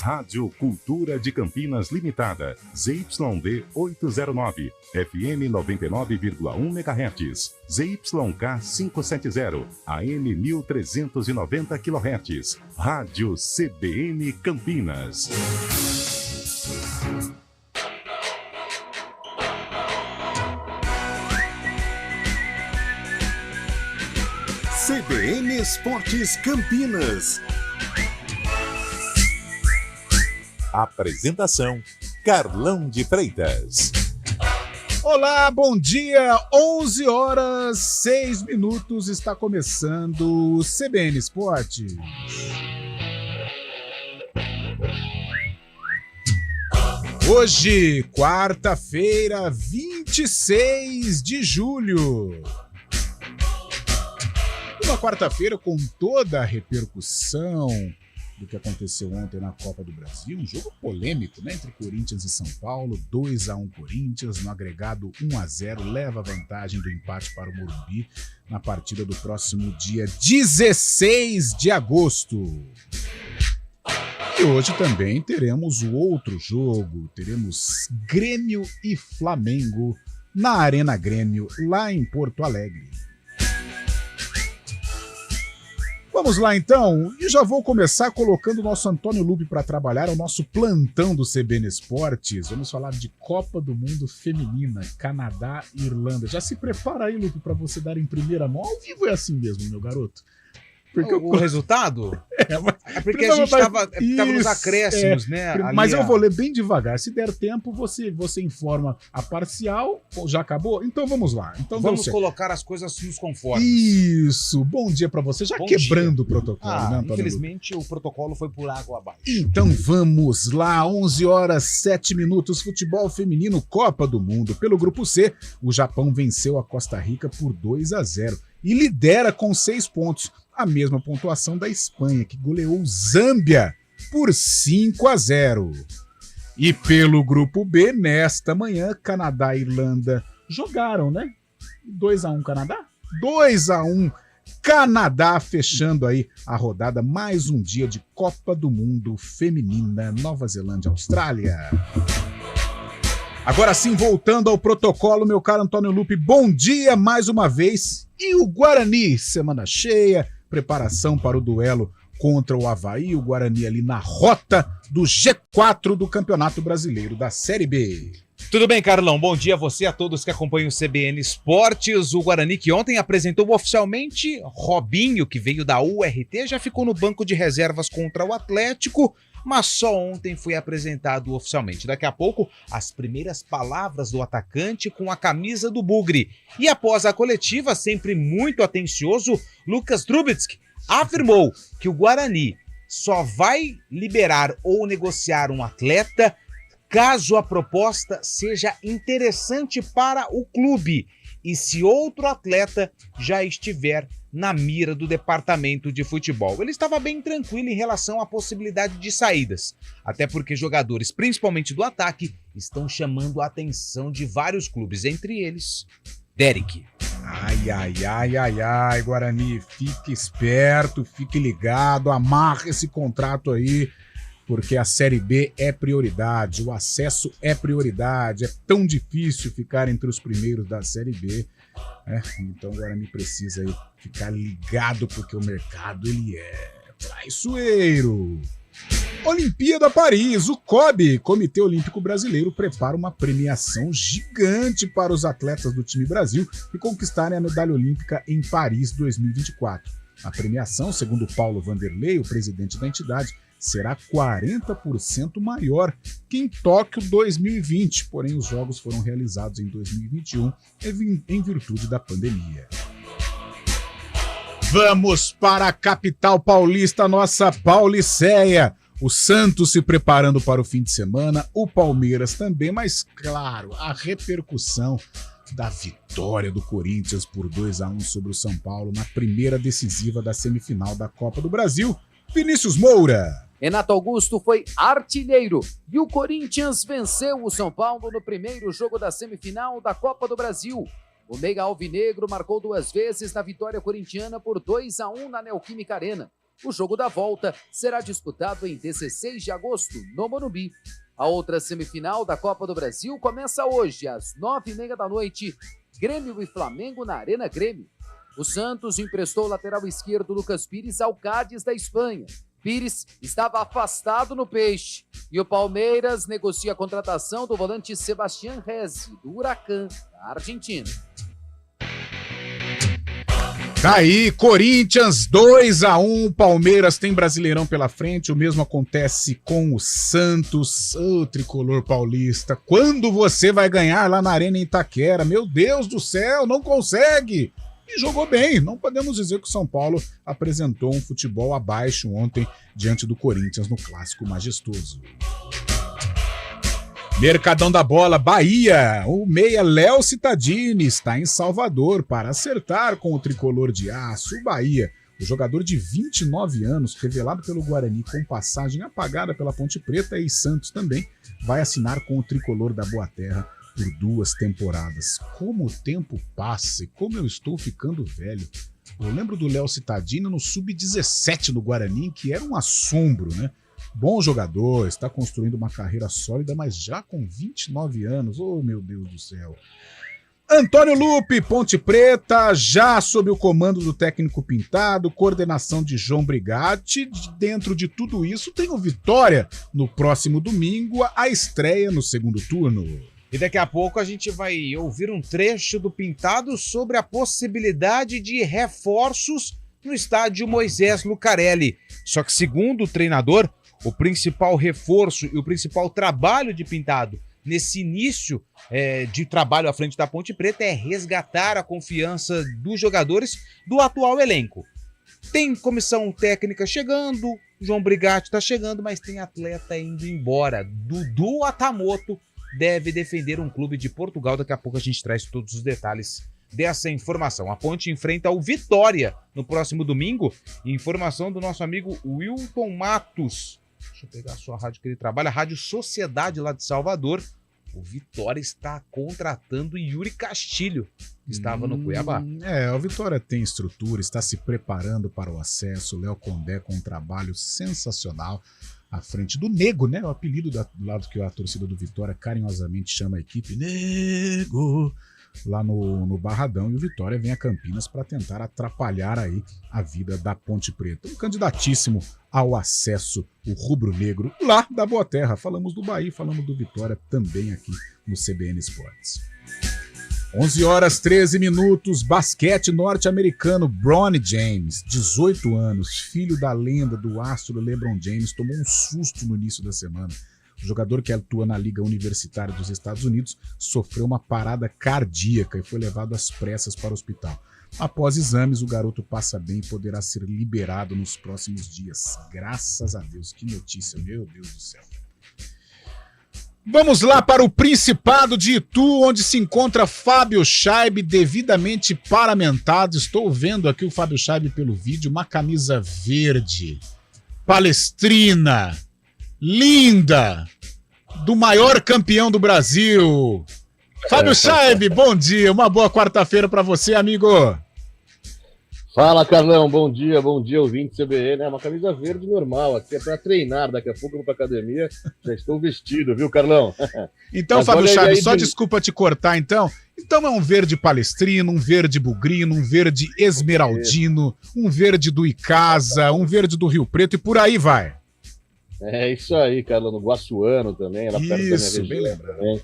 Rádio Cultura de Campinas Limitada, ZYD 809, FM 99,1 MHz, ZYK 570, AM 1390 kHz, Rádio CBN Campinas. CBN Esportes Campinas. Apresentação: Carlão de Freitas. Olá, bom dia, 11h06, está começando o CBN Esportes. Hoje, quarta-feira, 26 de julho. Uma quarta-feira com toda a repercussão do que aconteceu ontem na Copa do Brasil, um jogo polêmico, né, entre Corinthians e São Paulo, 2-1 Corinthians, no agregado 1-0, leva a vantagem do empate para o Morumbi na partida do próximo dia 16 de agosto. E hoje também teremos o outro jogo, teremos Grêmio e Flamengo na Arena Grêmio, lá em Porto Alegre. Vamos lá então, e já vou começar colocando o nosso Antônio Lupi para trabalhar, o nosso plantão do CBN Esportes. Vamos falar de Copa do Mundo Feminina, Canadá e Irlanda. Já se prepara aí, Lupi, para você dar em primeira mão. Ao vivo é assim mesmo, meu garoto. Porque o resultado? É porque a gente estava nos acréscimos, né? Mas eu vou ler bem devagar. Se der tempo, você informa a parcial. Já acabou? Então vamos lá. Então vamos colocar as coisas nos conformes. Isso. Bom dia para você. Já bom quebrando dia. O protocolo, né, Antônio? Infelizmente, o protocolo foi por água abaixo. Então vamos lá. 11h07, futebol feminino, Copa do Mundo. Pelo grupo C, o Japão venceu a Costa Rica por 2-0 e lidera com 6 pontos. A mesma pontuação da Espanha, que goleou Zâmbia por 5-0. E pelo grupo B, nesta manhã, Canadá e Irlanda jogaram, né? 2-1 Canadá? 2-1 Canadá, fechando aí a rodada, mais um dia de Copa do Mundo Feminina, Nova Zelândia, Austrália. Agora sim, voltando ao protocolo, meu caro Antônio Lupi, bom dia mais uma vez. E o Guarani, semana cheia, preparação para o duelo contra o Avaí, o Guarani ali na rota do G4 do Campeonato Brasileiro da Série B. Tudo bem, Carlão? Bom dia a você, a todos que acompanham o CBN Esportes. O Guarani, que ontem apresentou oficialmente Robinho, que veio da URT, já ficou no banco de reservas contra o Atlético, mas só ontem foi apresentado oficialmente. Daqui a pouco, as primeiras palavras do atacante com a camisa do Bugre. E após a coletiva, sempre muito atencioso, Lucas Trubitsky afirmou que o Guarani só vai liberar ou negociar um atleta caso a proposta seja interessante para o clube e se outro atleta já estiver na mira do departamento de futebol. Ele estava bem tranquilo em relação à possibilidade de saídas, até porque jogadores, principalmente do ataque, estão chamando a atenção de vários clubes, entre eles, Derek. Ai, Guarani, fique esperto, fique ligado, amarra esse contrato aí, porque a Série B é prioridade, o acesso é prioridade, é tão difícil ficar entre os primeiros da Série B, então o Guarani precisa aí ficar ligado, porque o mercado ele é traiçoeiro. Olimpíada Paris, o COB, Comitê Olímpico Brasileiro, prepara uma premiação gigante para os atletas do time Brasil que conquistarem a medalha olímpica em Paris 2024. A premiação, segundo Paulo Vanderlei, o presidente da entidade, será 40% maior que em Tóquio 2020, porém os jogos foram realizados em 2021 em virtude da pandemia. Vamos para a capital paulista, nossa Pauliceia. O Santos se preparando para o fim de semana, o Palmeiras também, mas claro, a repercussão da vitória do Corinthians por 2-1 sobre o São Paulo na primeira decisiva da semifinal da Copa do Brasil. Vinícius Moura. Renato Augusto foi artilheiro e o Corinthians venceu o São Paulo no primeiro jogo da semifinal da Copa do Brasil. O meia alvinegro marcou 2 vezes na vitória corintiana por 2-1 na Neoquímica Arena. O jogo da volta será disputado em 16 de agosto, no Morumbi. A outra semifinal da Copa do Brasil começa hoje, às 9h30 da noite, Grêmio e Flamengo na Arena Grêmio. O Santos emprestou o lateral esquerdo Lucas Pires ao Cádiz da Espanha. Pires estava afastado no Peixe. E o Palmeiras negocia a contratação do volante Sebastián Rezi, do Huracan, da Argentina. Tá aí, Corinthians 2-1, Palmeiras tem Brasileirão pela frente, o mesmo acontece com o Santos, o tricolor paulista. Quando você vai ganhar lá na Arena Itaquera? Meu Deus do céu, não consegue! E jogou bem, não podemos dizer que o São Paulo apresentou um futebol abaixo ontem diante do Corinthians no Clássico Majestoso. Mercadão da Bola, Bahia, o meia Léo Cittadini está em Salvador para acertar com o tricolor de aço. O Bahia, o jogador de 29 anos, revelado pelo Guarani com passagem apagada pela Ponte Preta e Santos também, vai assinar com o tricolor da Boa Terra por 2 temporadas. Como o tempo passa e como eu estou ficando velho. Eu lembro do Léo Cittadini no Sub-17 do Guarani, que era um assombro, né? Bom jogador, está construindo uma carreira sólida, mas já com 29 anos. Oh, meu Deus do céu. Antônio Lupe, Ponte Preta, já sob o comando do técnico Pintado, coordenação de João Brigatti. Dentro de tudo isso, tem o Vitória no próximo domingo, a estreia no segundo turno. E daqui a pouco a gente vai ouvir um trecho do Pintado sobre a possibilidade de reforços no estádio Moisés Lucarelli. Só que, segundo o treinador, o principal reforço e o principal trabalho de Pintado nesse início de trabalho à frente da Ponte Preta é resgatar a confiança dos jogadores do atual elenco. Tem comissão técnica chegando, João Brigatti está chegando, mas tem atleta indo embora. Dudu Atamoto deve defender um clube de Portugal. Daqui a pouco a gente traz todos os detalhes dessa informação. A Ponte enfrenta o Vitória no próximo domingo. Informação do nosso amigo Wilton Matos. Deixa eu pegar a sua rádio que ele trabalha, a Rádio Sociedade lá de Salvador. O Vitória está contratando Yuri Castilho, que estava no Cuiabá. O Vitória tem estrutura, está se preparando para o acesso. Léo Condé com um trabalho sensacional à frente do Nego, né? O apelido do lado que a torcida do Vitória carinhosamente chama a equipe, Nego, lá no Barradão, e o Vitória vem a Campinas para tentar atrapalhar aí a vida da Ponte Preta. Um candidatíssimo ao acesso, o rubro-negro, lá da Boa Terra. Falamos do Bahia, falamos do Vitória também aqui no CBN Esportes. 11h13, basquete norte-americano. Bronny James, 18 anos, filho da lenda do astro LeBron James, tomou um susto no início da semana. O jogador que atua na Liga Universitária dos Estados Unidos sofreu uma parada cardíaca e foi levado às pressas para o hospital. Após exames, o garoto passa bem e poderá ser liberado nos próximos dias. Graças a Deus, que notícia, meu Deus do céu. Vamos lá para o Principado de Itu, onde se encontra Fábio Scheibe, devidamente paramentado. Estou vendo aqui o Fábio Scheibe pelo vídeo, uma camisa verde, palestrina, linda, do maior campeão do Brasil. Fábio Scheibe, bom dia, uma boa quarta-feira para você, amigo. Fala, Carlão, bom dia, ouvinte CBN, né? Uma camisa verde normal, aqui é para treinar, daqui a pouco eu vou para academia, já estou vestido, viu, Carlão? Então, mas Fábio Scheibe, só desculpa te cortar, então é um verde palestrino, um verde bugrino, um verde esmeraldino, um verde do Icasa, um verde do Rio Preto e por aí vai. É isso aí, Carlão, no Guaçuano também, lá perto da minha região. Bem lembrado. Também.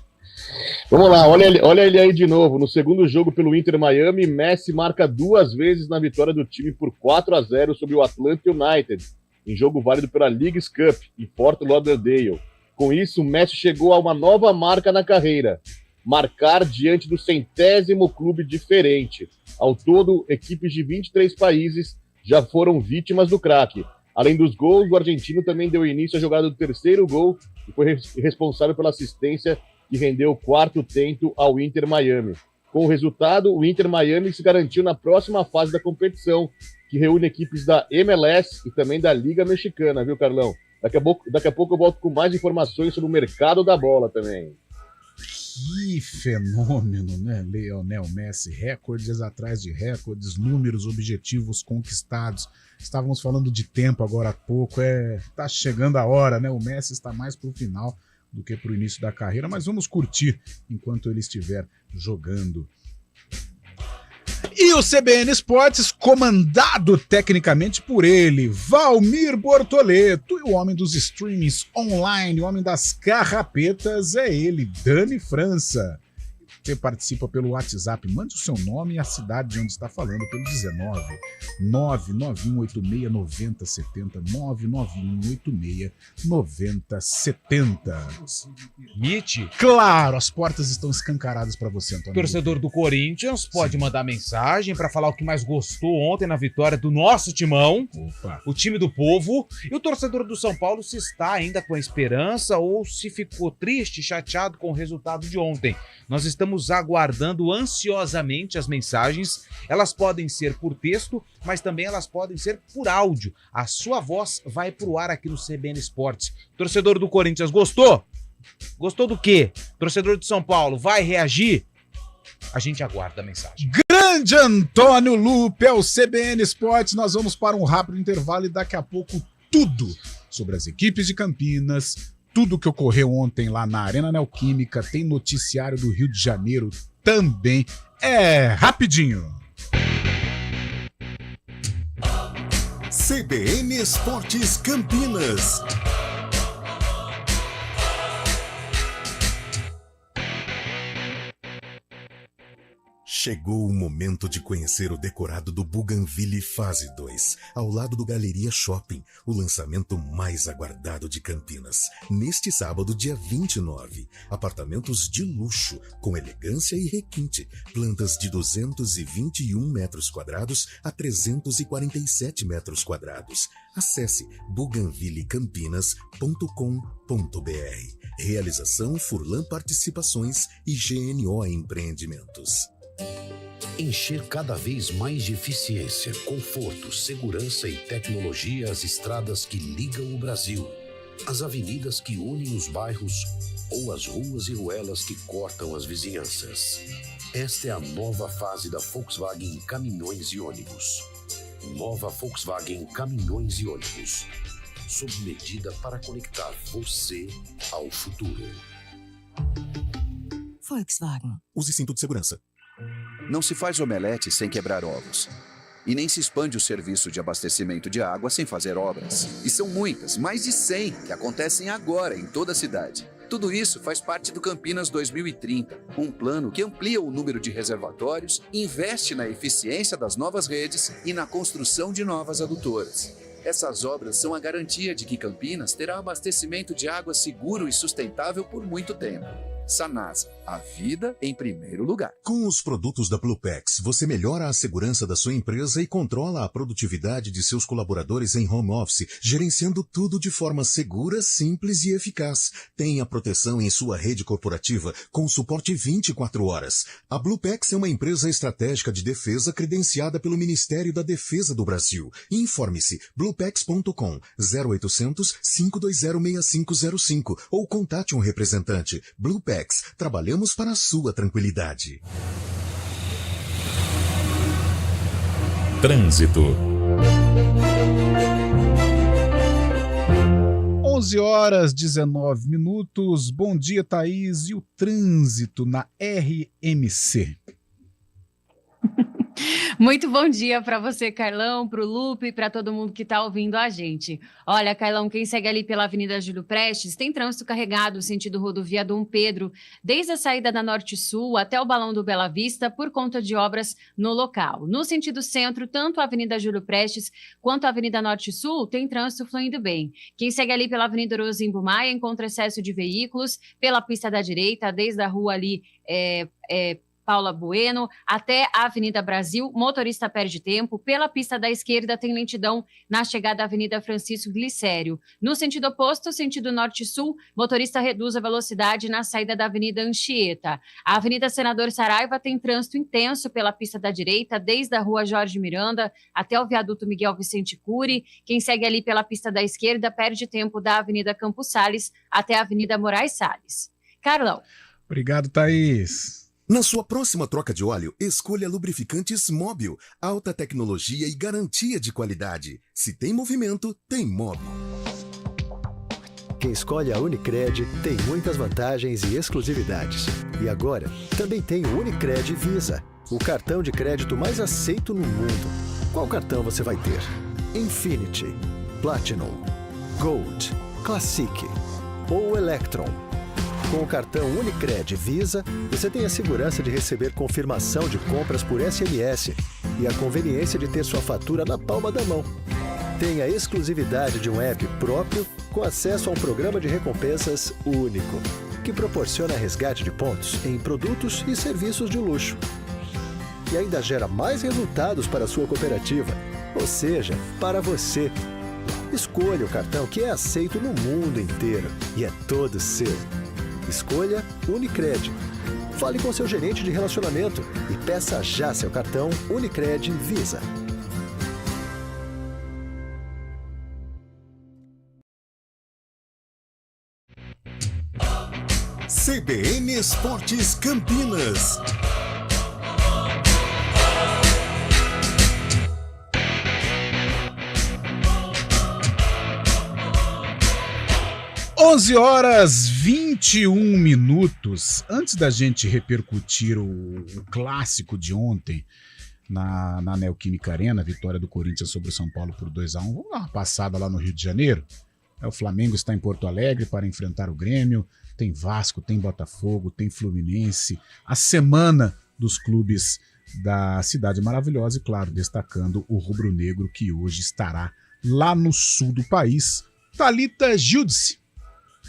Vamos lá, olha ele aí de novo. No segundo jogo pelo Inter Miami, Messi marca 2 vezes na vitória do time por 4-0 sobre o Atlanta United, em jogo válido pela Leagues Cup, em Fort Lauderdale. Com isso, Messi chegou a uma nova marca na carreira, marcar diante do 100º clube diferente. Ao todo, equipes de 23 países já foram vítimas do craque. Além dos gols, o argentino também deu início à jogada do terceiro gol e foi responsável pela assistência que rendeu o 4º tento ao Inter Miami. Com o resultado, o Inter Miami se garantiu na próxima fase da competição, que reúne equipes da MLS e também da Liga Mexicana, viu, Carlão? Daqui a pouco eu volto com mais informações sobre o mercado da bola também. Que fenômeno, né? Lionel Messi, recordes atrás de recordes, números, objetivos conquistados. Estávamos falando de tempo agora há pouco, tá chegando a hora, né? O Messi está mais pro final do que pro início da carreira, mas vamos curtir enquanto ele estiver jogando. E o CBN Esportes, comandado tecnicamente por ele, Valmir Bortoleto, e o homem dos streamings online, o homem das carrapetas, é ele, Dani França. Você participa pelo WhatsApp, mande o seu nome e a cidade de onde está falando pelo 19 991869070, 991869070. Mitch, Claro, as portas estão escancaradas para você, Antônio. torcedor do Corinthians, pode mandar mensagem para falar o que mais gostou ontem na vitória do nosso timão, Opa. o time do povo. E o torcedor do São Paulo, se está ainda com a esperança ou se ficou triste, chateado com o resultado de ontem. Nós estamos aguardando ansiosamente as mensagens. Elas podem ser por texto, mas também elas podem ser por áudio. A sua voz vai pro ar aqui no CBN Esportes. Torcedor do Corinthians, gostou? Gostou do quê? Torcedor de São Paulo, vai reagir? A gente aguarda a mensagem. Grande Antônio Lupe, é o CBN Esportes. Nós vamos para um rápido intervalo e daqui a pouco tudo sobre as equipes de Campinas, tudo que ocorreu ontem lá na Arena Neoquímica, tem noticiário do Rio de Janeiro também. É rapidinho. CBN Esportes Campinas. Chegou o momento de conhecer o decorado do Bougainville Fase 2, ao lado do Galeria Shopping, o lançamento mais aguardado de Campinas. Neste sábado, dia 29, apartamentos de luxo, com elegância e requinte, plantas de 221 metros quadrados a 347 metros quadrados. Acesse bougainvillecampinas.com.br. Realização Furlan Participações e GNO Empreendimentos. Encher cada vez mais de eficiência, conforto, segurança e tecnologia as estradas que ligam o Brasil, as avenidas que unem os bairros ou as ruas e ruelas que cortam as vizinhanças. Esta é a nova fase da Volkswagen Caminhões e Ônibus. Nova Volkswagen Caminhões e Ônibus. Sob medida para conectar você ao futuro. Volkswagen. Use cinto de segurança. Não se faz omelete sem quebrar ovos. E nem se expande o serviço de abastecimento de água sem fazer obras. E são muitas, mais de 100, que acontecem agora em toda a cidade. Tudo isso faz parte do Campinas 2030, um plano que amplia o número de reservatórios, investe na eficiência das novas redes e na construção de novas adutoras. Essas obras são a garantia de que Campinas terá abastecimento de água seguro e sustentável por muito tempo. Sanasa, a vida em primeiro lugar. Com os produtos da Bluepex, você melhora a segurança da sua empresa e controla a produtividade de seus colaboradores em home office, gerenciando tudo de forma segura, simples e eficaz. Tenha proteção em sua rede corporativa com suporte 24 horas. A Bluepex é uma empresa estratégica de defesa credenciada pelo Ministério da Defesa do Brasil. Informe-se bluepex.com 0800 520 6505 ou contate um representante. Bluepex, trabalhamos para a sua tranquilidade. Trânsito. 11h19. Bom dia, Thaís. E o trânsito na RMC? Muito bom dia para você, Carlão, para o Lupe e para todo mundo que está ouvindo a gente. Olha, Carlão, quem segue ali pela Avenida Júlio Prestes tem trânsito carregado sentido rodovia Dom Pedro, desde a saída da Norte-Sul até o Balão do Bela Vista, por conta de obras no local. No sentido centro, tanto a Avenida Júlio Prestes quanto a Avenida Norte-Sul tem trânsito fluindo bem. Quem segue ali pela Avenida Rosimbo Maia encontra excesso de veículos pela pista da direita, desde a rua ali Paula Bueno, até a Avenida Brasil, motorista perde tempo. Pela pista da esquerda tem lentidão na chegada à Avenida Francisco Glicério. No sentido oposto, sentido norte-sul, motorista reduz a velocidade na saída da Avenida Anchieta. A Avenida Senador Saraiva tem trânsito intenso pela pista da direita, desde a Rua Jorge Miranda até o viaduto Miguel Vicente Cury. Quem segue ali pela pista da esquerda perde tempo da Avenida Campos Sales até a Avenida Moraes Salles. Carlão. Obrigado, Thaís. Na sua próxima troca de óleo, escolha lubrificantes Móbil. Alta tecnologia e garantia de qualidade. Se tem movimento, tem Móbil. Quem escolhe a Unicred tem muitas vantagens e exclusividades. E agora, também tem o Unicred Visa, o cartão de crédito mais aceito no mundo. Qual cartão você vai ter? Infinity, Platinum, Gold, Classic ou Electron? Com o cartão Unicred Visa, você tem a segurança de receber confirmação de compras por SMS e a conveniência de ter sua fatura na palma da mão. Tem a exclusividade de um app próprio com acesso a um programa de recompensas único, que proporciona resgate de pontos em produtos e serviços de luxo. E ainda gera mais resultados para a sua cooperativa, ou seja, para você. Escolha o cartão que é aceito no mundo inteiro e é todo seu. Escolha Unicred. Fale com seu gerente de relacionamento e peça já seu cartão Unicred Visa. CBN Esportes Campinas. Onze horas 21 minutos. Antes da gente repercutir o clássico de ontem na Neoquímica Arena, a vitória do Corinthians sobre o São Paulo por 2-1, vamos dar uma passada lá no Rio de Janeiro. O Flamengo está em Porto Alegre para enfrentar o Grêmio. Tem Vasco, tem Botafogo, tem Fluminense. A semana dos clubes da Cidade Maravilhosa e, claro, destacando o rubro-negro que hoje estará lá no sul do país. Thalita Gildice.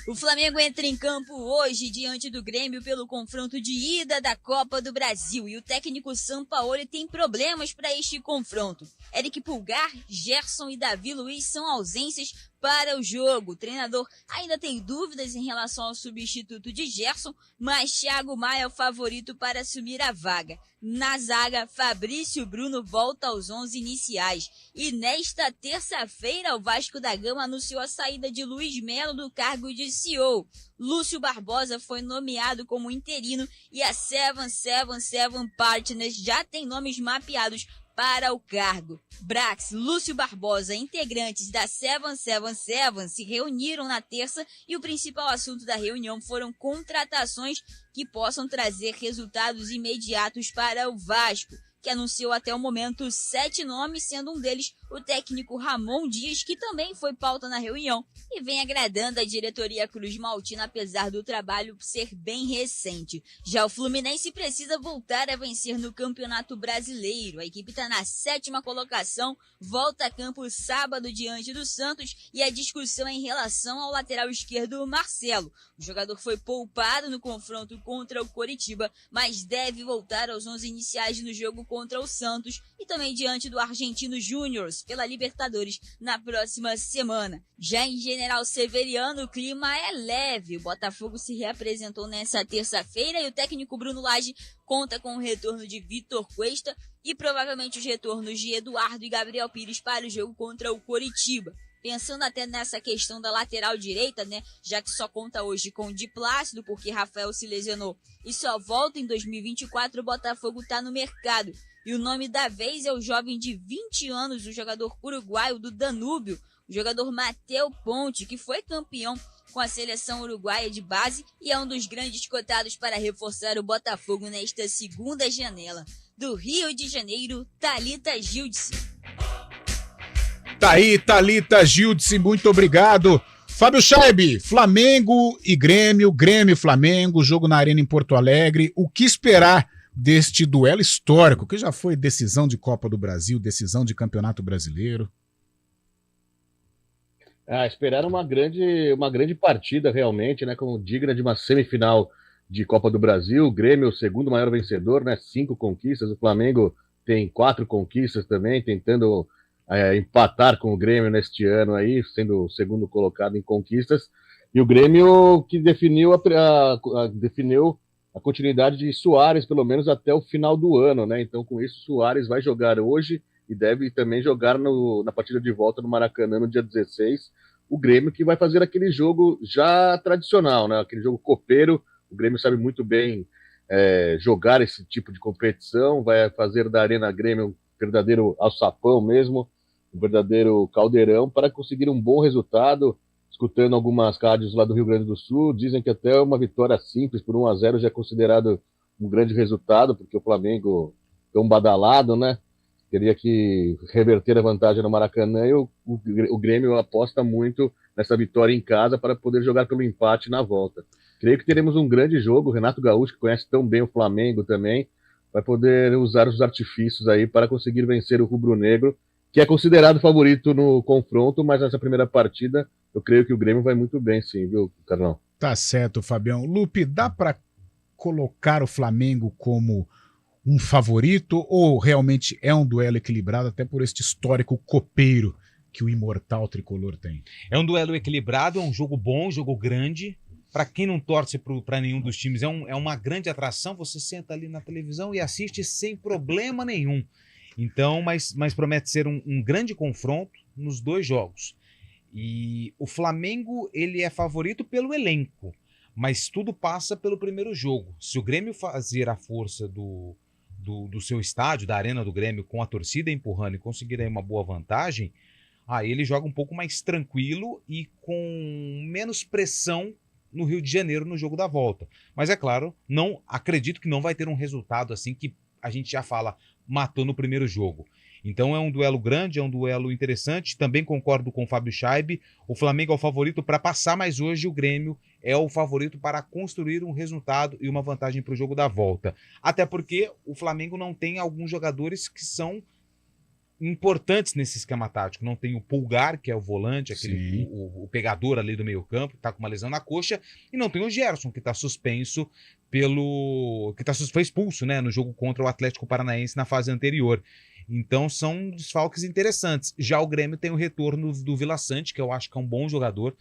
O Flamengo entra em campo hoje diante do Grêmio pelo confronto de ida da Copa do Brasil e o técnico Sampaoli tem problemas para este confronto. Eric Pulgar, Gerson e Davi Luiz são ausências para o jogo. O treinador ainda tem dúvidas em relação ao substituto de Gerson, mas Thiago Maia é o favorito para assumir a vaga. Na zaga, Fabrício Bruno volta aos 11 iniciais. E nesta terça-feira, o Vasco da Gama anunciou a saída de Luiz Melo do cargo de CEO. Lúcio Barbosa foi nomeado como interino e a 777 Partners já tem nomes mapeados para o cargo. Brax, Lúcio Barbosa, integrantes da 777 se reuniram na terça e o principal assunto da reunião foram contratações que possam trazer resultados imediatos para o Vasco, que anunciou até o momento 7 nomes, sendo um deles o técnico Ramon Dias, que também foi pauta na reunião e vem agradando a diretoria Cruz Maltina, apesar do trabalho ser bem recente. Já o Fluminense precisa voltar a vencer no Campeonato Brasileiro. A equipe está na 7ª colocação, volta a campo sábado diante do Santos e a discussão é em relação ao lateral esquerdo Marcelo. O jogador foi poupado no confronto contra o Coritiba, mas deve voltar aos 11 iniciais no jogo contra o Santos e também diante do Argentino Júnior pela Libertadores na próxima semana. Já em General Severiano, o clima é leve. O Botafogo se reapresentou nessa terça-feira e o técnico Bruno Lage conta com o retorno de Vitor Cuesta e provavelmente os retornos de Eduardo e Gabriel Pires para o jogo contra o Coritiba. Pensando até nessa questão da lateral direita, né, já que só conta hoje com o Di Plácido, porque Rafael se lesionou e só volta em 2024, o Botafogo está no mercado. E o nome da vez é o jovem de 20 anos, o jogador uruguaio do Danúbio, o jogador Mateu Ponte, que foi campeão com a seleção uruguaia de base e é um dos grandes cotados para reforçar o Botafogo nesta segunda janela. Do Rio de Janeiro, Thalita Gildice. Tá aí, Thalita Gildice, muito obrigado. Fábio Scheibe, Flamengo e Grêmio, Grêmio e Flamengo, jogo na Arena em Porto Alegre. O que esperar deste duelo histórico, que já foi decisão de Copa do Brasil, decisão de Campeonato Brasileiro? Esperar uma grande partida realmente, né, como digna de uma semifinal de Copa do Brasil. O Grêmio, o segundo maior vencedor, né, 5 conquistas. O Flamengo tem 4 conquistas também, tentando empatar com o Grêmio neste ano aí, sendo o segundo colocado em conquistas. E o Grêmio que definiu a continuidade de Soares, pelo menos até o final do ano, né? Então, com isso, Soares vai jogar hoje e deve também jogar na partida de volta no Maracanã no dia 16. O Grêmio que vai fazer aquele jogo já tradicional, né? Aquele jogo copeiro, O Grêmio sabe muito bem jogar esse tipo de competição, vai fazer da Arena Grêmio um verdadeiro alçapão mesmo, um verdadeiro caldeirão para conseguir um bom resultado. Escutando algumas rádios lá do Rio Grande do Sul, dizem que até uma vitória simples por 1-0 já é considerado um grande resultado, porque o Flamengo tão badalado, né? Teria que reverter a vantagem no Maracanã e o Grêmio aposta muito nessa vitória em casa para poder jogar pelo empate na volta. Creio que teremos um grande jogo. O Renato Gaúcho, que conhece tão bem o Flamengo também, vai poder usar os artifícios aí para conseguir vencer o rubro-negro, que é considerado favorito no confronto, mas nessa primeira partida eu creio que o Grêmio vai muito bem sim, viu, Carlão? Tá certo, Fabião. Lupe, dá para colocar o Flamengo como um favorito ou realmente é um duelo equilibrado até por este histórico copeiro que o imortal tricolor tem? É um duelo equilibrado, é um jogo bom, um jogo grande. Para quem não torce para nenhum dos times, é uma grande atração. Você senta ali na televisão e assiste sem problema nenhum. Então, mas promete ser um grande confronto nos dois jogos. E o Flamengo, ele é favorito pelo elenco, mas tudo passa pelo primeiro jogo. Se o Grêmio fazer a força do seu estádio, da arena do Grêmio, com a torcida empurrando e conseguir aí uma boa vantagem, aí ele joga um pouco mais tranquilo e com menos pressão no Rio de Janeiro no jogo da volta. Mas é claro, não acredito que não vai ter um resultado assim que a gente já fala, matou no primeiro jogo. Então é um duelo grande, é um duelo interessante. Também concordo com o Fábio Scheibe. O Flamengo é o favorito para passar, mas hoje o Grêmio é o favorito para construir um resultado e uma vantagem para o jogo da volta. Até porque o Flamengo não tem alguns jogadores que são importantes nesse esquema tático. Não tem o Pulgar, que é o volante, aquele o pegador ali do meio campo, que está com uma lesão na coxa, e não tem o Gerson, que está suspenso foi expulso, né, no jogo contra o Atlético Paranaense na fase anterior. Então são desfalques interessantes. Já o Grêmio tem o retorno do Vila Sante, que eu acho que é um bom jogador,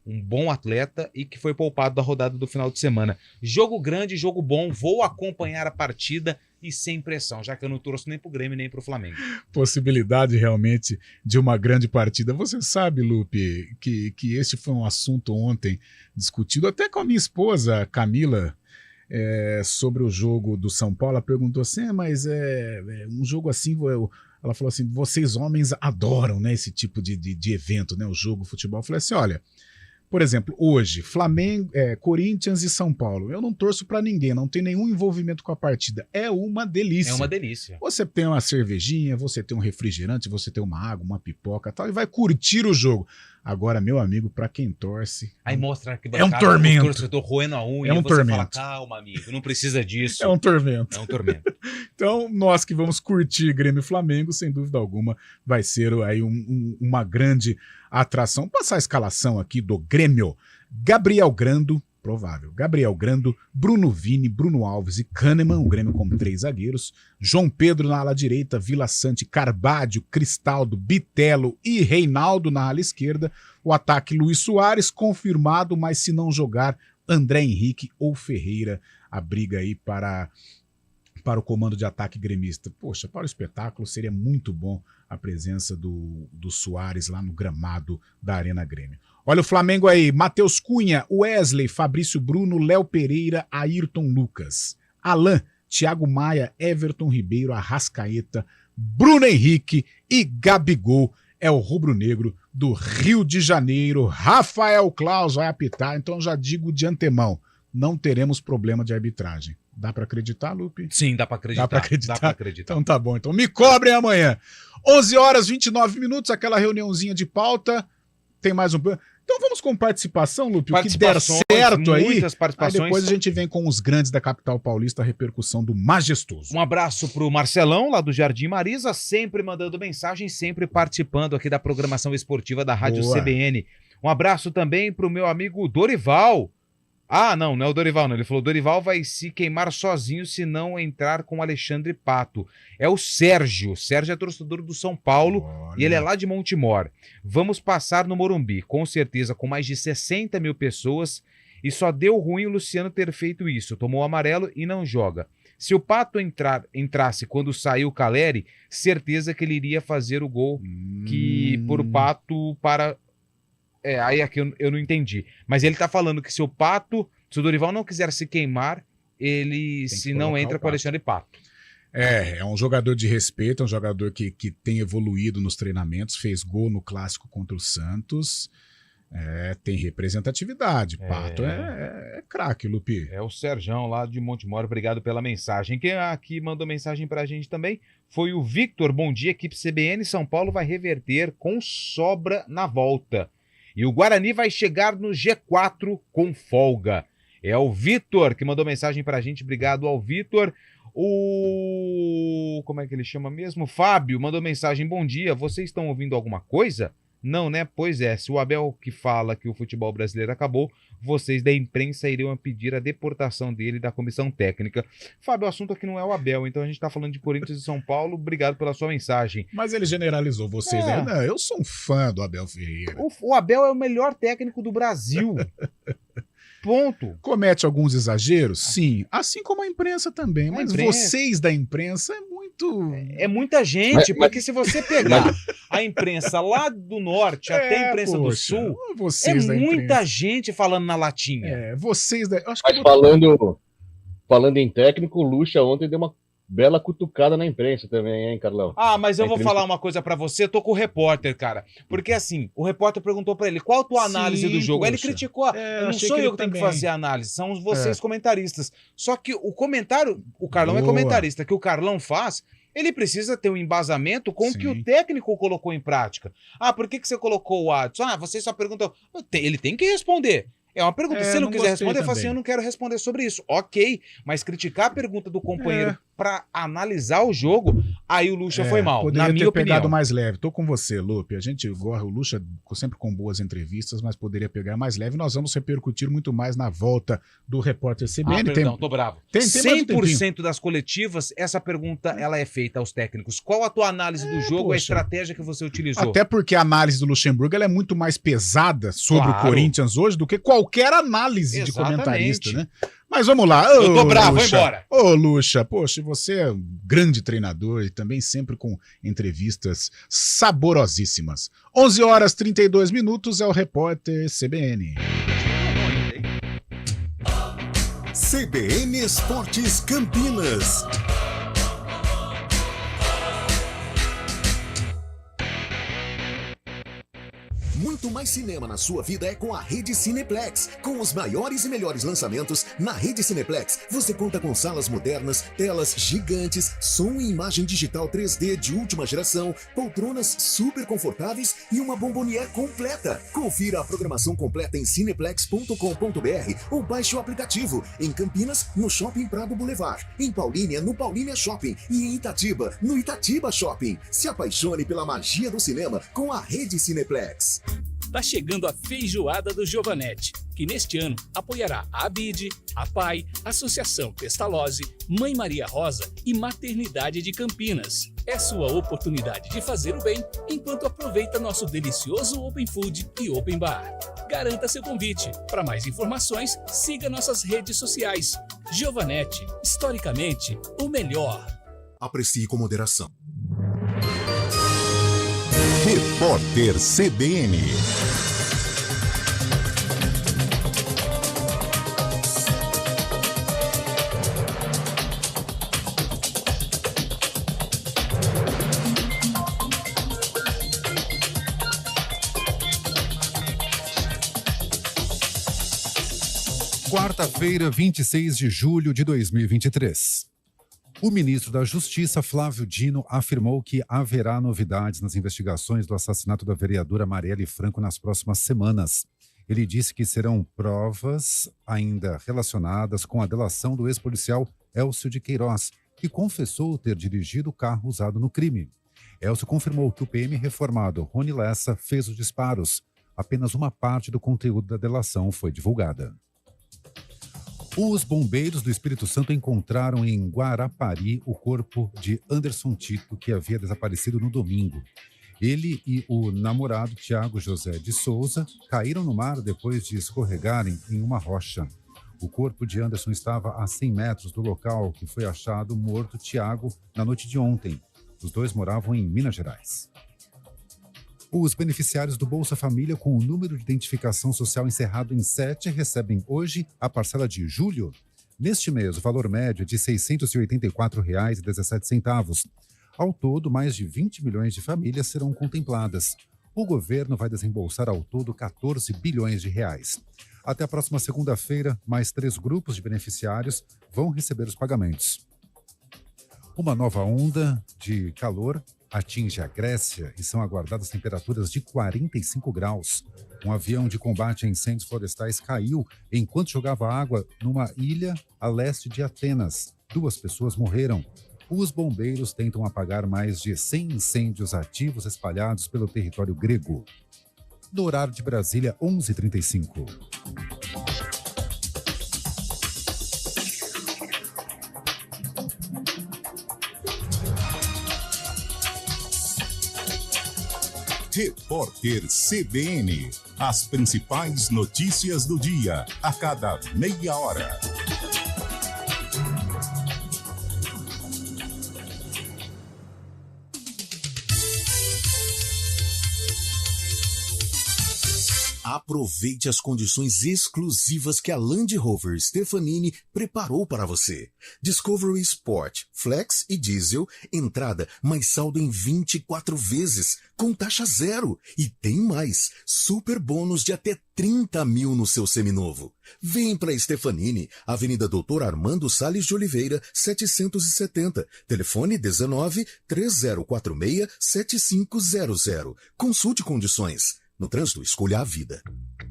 um bom atleta e que foi poupado da rodada do final de semana. Jogo grande, jogo bom, vou acompanhar a partida e sem pressão, já que eu não torço nem pro Grêmio nem pro Flamengo. Possibilidade realmente de uma grande partida. Você sabe, Lupe, que este foi um assunto ontem discutido até com a minha esposa, Camila, sobre o jogo do São Paulo. Ela perguntou assim, mas um jogo assim, ela falou assim, vocês homens adoram, né, esse tipo de evento, né, o jogo, o futebol. Eu falei assim, olha, por exemplo, hoje, Flamengo, Corinthians e São Paulo. Eu não torço pra ninguém, não tem nenhum envolvimento com a partida. É uma delícia. É uma delícia. Você tem uma cervejinha, você tem um refrigerante, você tem uma água, uma pipoca e tal, e vai curtir o jogo. Agora, meu amigo, pra quem torce... Aí mostra que é um tormento. O torcedor roendo a unha, um você tormento. Fala, calma, amigo, não precisa disso. É um tormento. É um tormento. Então, nós que vamos curtir Grêmio e Flamengo, sem dúvida alguma, vai ser aí uma grande atração. Vou passar a escalação aqui do Grêmio. Gabriel Grando, provável. Gabriel Grando, Bruno Vini, Bruno Alves e Kahneman, o Grêmio com 3 zagueiros. João Pedro na ala direita, Vila Sante, Carbádio, Cristaldo, Bitelo e Reinaldo na ala esquerda. O ataque Luiz Soares, confirmado, mas se não jogar, André Henrique ou Ferreira. A briga aí para o comando de ataque gremista. Poxa, para o espetáculo seria muito bom a presença do Soares lá no gramado da Arena Grêmio. Olha o Flamengo aí, Matheus Cunha, Wesley, Fabrício Bruno, Léo Pereira, Ayrton Lucas, Alain, Thiago Maia, Everton Ribeiro, Arrascaeta, Bruno Henrique e Gabigol. É o rubro-negro do Rio de Janeiro. Rafael Claus vai apitar, então já digo de antemão, não teremos problema de arbitragem. Dá pra acreditar, Lupe? Sim, dá pra acreditar. Dá pra acreditar? Dá pra acreditar. Então tá bom. Então me cobrem amanhã. 11h29, aquela reuniãozinha de pauta. Tem mais um... Então vamos com participação, Lupe. O que der certo aí. Muitas participações. Aí depois a gente vem com os grandes da capital paulista, a repercussão do Majestoso. Um abraço pro Marcelão, lá do Jardim Marisa, sempre mandando mensagem, sempre participando aqui da programação esportiva da Rádio CBN. Um abraço também pro meu amigo Dorival. Ah, não é o Dorival, não. Ele falou, Dorival vai se queimar sozinho se não entrar com o Alexandre Pato. É o Sérgio. O Sérgio é torcedor do São Paulo. Olha. E ele é lá de Montemor. Vamos passar no Morumbi, com certeza, com mais de 60 mil pessoas. E só deu ruim o Luciano ter feito isso. Tomou amarelo e não joga. Se o Pato entrasse quando saiu o Caleri, certeza que ele iria fazer o gol que por Pato para... aí aqui eu não entendi. Mas ele tá falando que se o Pato Se o Dorival não quiser se queimar, ele Tem que se não colocar entra o com o Alexandre Pato. É um jogador de respeito, é um jogador que tem evoluído nos treinamentos, fez gol no clássico contra o Santos, tem representatividade. Pato é craque, Lupi. É o Serjão lá de Montemor, obrigado pela mensagem. Quem aqui mandou mensagem pra gente também foi o Victor. Bom dia, equipe CBN. São Paulo vai reverter com sobra na volta. E o Guarani vai chegar no G4 com folga. É o Vitor que mandou mensagem pra gente, obrigado ao Vitor. Como é que ele chama mesmo? Fábio mandou mensagem, bom dia, vocês estão ouvindo alguma coisa? Não, né? Pois é, se o Abel que fala que o futebol brasileiro acabou, vocês da imprensa iriam pedir a deportação dele e da comissão técnica. Fábio, o assunto aqui não é o Abel, então a gente tá falando de Corinthians e São Paulo, obrigado pela sua mensagem. Mas ele generalizou vocês, né? Não, eu sou um fã do Abel Ferreira. O Abel é o melhor técnico do Brasil. Ponto. Comete alguns exageros? Sim. Assim como a imprensa também. Mas imprensa. vocês da imprensa é muito... É muita gente, porque se você pegar a imprensa lá do norte até a imprensa do sul, vocês da muita imprensa. gente falando na latinha. Vocês da... Acho que Mas falando em técnico, o Lucha ontem deu uma bela cutucada na imprensa também, hein, Carlão? Mas eu vou falar uma coisa pra você, eu tô com o repórter, cara. Porque assim, o repórter perguntou pra ele, qual a tua análise do jogo? Aí ele criticou, não sou eu que tenho que fazer a análise, são vocês comentaristas. Só que o comentário, o Carlão é comentarista, que o Carlão faz, ele precisa ter um embasamento com o que o técnico colocou em prática. Por que você colocou o Adson? Você só perguntou. Ele tem que responder. É uma pergunta. Se ele não quiser responder, ele fala assim, eu não quero responder sobre isso. Ok, mas criticar a pergunta do companheiro pra analisar o jogo, aí o Lucha foi mal, poderia na minha ter opinião. pegado mais leve. Tô com você, Lupe. A gente gosta, o Lucha sempre com boas entrevistas, mas poderia pegar mais leve. Nós vamos repercutir muito mais na volta do repórter CBN. Tô bravo. Tem 100% das coletivas, essa pergunta ela é feita aos técnicos. Qual a tua análise do jogo, a estratégia que você utilizou? Até porque a análise do Luxemburgo ela é muito mais pesada sobre o Corinthians hoje do que qualquer análise de comentarista, né? Mas vamos lá. Eu tô bravo, vou embora. Ô, Lucha, poxa, você é um grande treinador e também sempre com entrevistas saborosíssimas. 11h32 é o repórter CBN. CBN Esportes Campinas. Muito mais cinema na sua vida é com a Rede Cineplex. Com os maiores e melhores lançamentos, na Rede Cineplex você conta com salas modernas, telas gigantes, som e imagem digital 3D de última geração, poltronas super confortáveis e uma bombonière completa. Confira a programação completa em cineplex.com.br ou baixe o aplicativo. Em Campinas, no Shopping Prado Boulevard. Em Paulínia, no Paulínia Shopping. E em Itatiba, no Itatiba Shopping. Se apaixone pela magia do cinema com a Rede Cineplex. Tá chegando a feijoada do Giovanetti, que neste ano apoiará a ABID, a PAI, Associação Pestalozzi, Mãe Maria Rosa e Maternidade de Campinas. É sua oportunidade de fazer o bem enquanto aproveita nosso delicioso Open Food e Open Bar. Garanta seu convite. Para mais informações, siga nossas redes sociais. Giovanetti, historicamente, o melhor. Aprecie com moderação. Repórter CBN. Quarta-feira, 26 de julho de 2023. O ministro da Justiça, Flávio Dino, afirmou que haverá novidades nas investigações do assassinato da vereadora Marielle Franco nas próximas semanas. Ele disse que serão provas ainda relacionadas com a delação do ex-policial Elcio de Queiroz, que confessou ter dirigido o carro usado no crime. Elcio confirmou que o PM reformado Rony Lessa fez os disparos. Apenas uma parte do conteúdo da delação foi divulgada. Os bombeiros do Espírito Santo encontraram em Guarapari o corpo de Anderson Tito, que havia desaparecido no domingo. Ele e o namorado, Tiago José de Souza, caíram no mar depois de escorregarem em uma rocha. O corpo de Anderson estava a 100 metros do local que foi achado morto Tiago na noite de ontem. Os dois moravam em Minas Gerais. Os beneficiários do Bolsa Família com o número de identificação social encerrado em 7 recebem hoje a parcela de julho. Neste mês, o valor médio é de R$ 684,17. Ao todo, mais de 20 milhões de famílias serão contempladas. O governo vai desembolsar ao todo 14 bilhões de reais. Até a próxima segunda-feira, mais 3 grupos de beneficiários vão receber os pagamentos. Uma nova onda de calor atinge a Grécia e são aguardadas temperaturas de 45 graus. Um avião de combate a incêndios florestais caiu enquanto jogava água numa ilha a leste de Atenas. 2 pessoas morreram. Os bombeiros tentam apagar mais de 100 incêndios ativos espalhados pelo território grego. No horário de Brasília, 11h35. Repórter CBN. As principais notícias do dia, a cada meia hora. Aproveite as condições exclusivas que a Land Rover Stefanini preparou para você. Discovery Sport, Flex e Diesel, entrada mais saldo em 24 vezes, com taxa zero. E tem mais, super bônus de até 30 mil no seu seminovo. Vem para Stefanini, Avenida Doutor Armando Salles de Oliveira, 770. Telefone 19 3046 7500. Consulte condições. No trânsito, escolha a vida.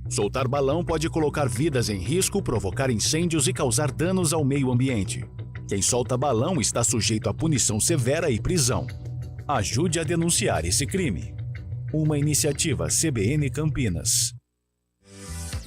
Soltar balão pode colocar vidas em risco, provocar incêndios e causar danos ao meio ambiente. Quem solta balão está sujeito a punição severa e prisão. Ajude a denunciar esse crime. Uma iniciativa CBN Campinas.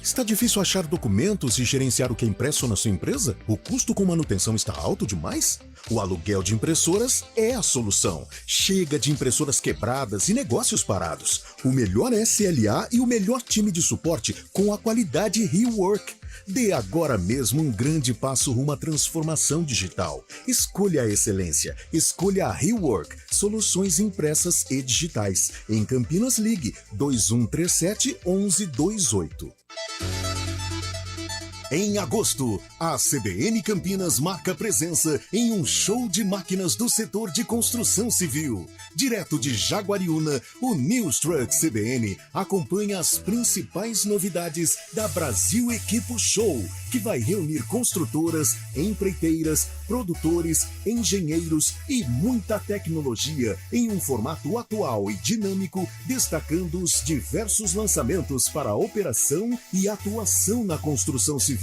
Está difícil achar documentos e gerenciar o que é impresso na sua empresa? O custo com manutenção está alto demais? O aluguel de impressoras é a solução. Chega de impressoras quebradas e negócios parados. O melhor SLA e o melhor time de suporte com a qualidade Rework. Dê agora mesmo um grande passo rumo à transformação digital. Escolha a excelência. Escolha a Rework. Soluções impressas e digitais. Em Campinas, ligue 2137 1128. Em agosto, a CBN Campinas marca presença em um show de máquinas do setor de construção civil. Direto de Jaguariúna, o News Truck CBN acompanha as principais novidades da Brasil Equipo Show, que vai reunir construtoras, empreiteiras, produtores, engenheiros e muita tecnologia em um formato atual e dinâmico, destacando os diversos lançamentos para a operação e atuação na construção civil.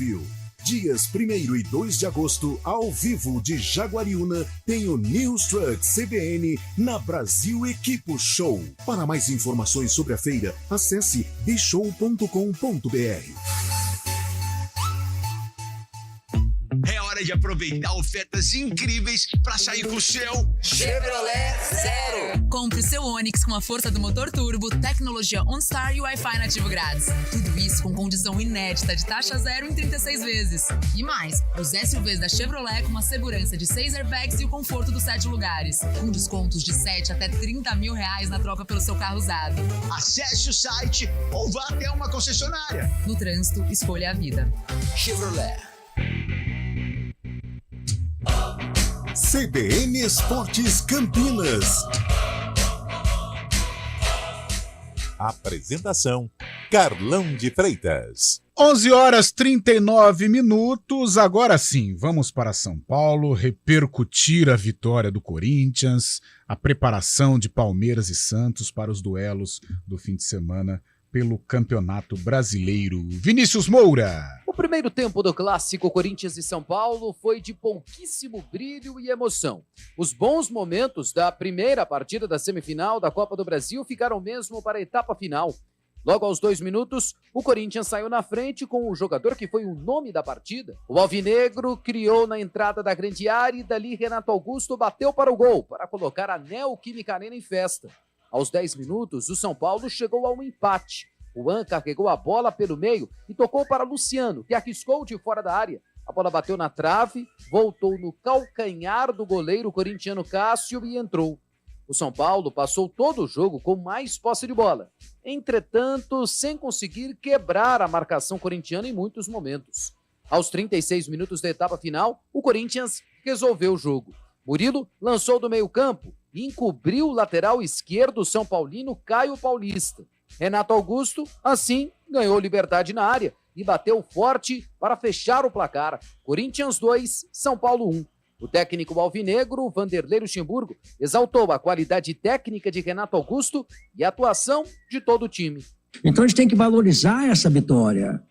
Dias 1º e 2 de agosto, ao vivo de Jaguariúna, tem o News Truck CBN na Brasil Equipo Show. Para mais informações sobre a feira, acesse bshow.com.br. É hora de aproveitar ofertas incríveis para sair com o seu Chevrolet Zero. Compre o seu Onix com a força do motor turbo, tecnologia OnStar e Wi-Fi nativo grátis. Tudo isso com condição inédita de taxa zero em 36 vezes. E mais, os SUVs da Chevrolet com a segurança de 6 airbags e o conforto dos 7 lugares. Com descontos de 7 até 30 mil reais na troca pelo seu carro usado. Acesse o site ou vá até uma concessionária. No trânsito, escolha a vida. Chevrolet. CBN Esportes Campinas. Apresentação: Carlão de Freitas. 11h39. Agora sim, vamos para São Paulo repercutir a vitória do Corinthians, a preparação de Palmeiras e Santos para os duelos do fim de semana pelo Campeonato Brasileiro. Vinícius Moura. O primeiro tempo do clássico Corinthians e São Paulo foi de pouquíssimo brilho e emoção. Os bons momentos da primeira partida da semifinal da Copa do Brasil ficaram mesmo para a etapa final. Logo aos 2 minutos, o Corinthians saiu na frente com o jogador que foi o nome da partida. O alvinegro criou na entrada da grande área e dali Renato Augusto bateu para o gol, para colocar a Neoquímica Arena em festa. Aos 10 minutos, o São Paulo chegou ao empate. O An carregou a bola pelo meio e tocou para Luciano, que arriscou de fora da área. A bola bateu na trave, voltou no calcanhar do goleiro corintiano Cássio e entrou. O São Paulo passou todo o jogo com mais posse de bola, entretanto, sem conseguir quebrar a marcação corintiana em muitos momentos. Aos 36 minutos da etapa final, o Corinthians resolveu o jogo. Murilo lançou do meio-campo e encobriu o lateral esquerdo São Paulino Caio Paulista. Renato Augusto, assim, ganhou liberdade na área e bateu forte para fechar o placar. Corinthians 2, São Paulo 1. O técnico alvinegro, Vanderlei Luxemburgo, exaltou a qualidade técnica de Renato Augusto e a atuação de todo o time. Então a gente tem que valorizar essa vitória.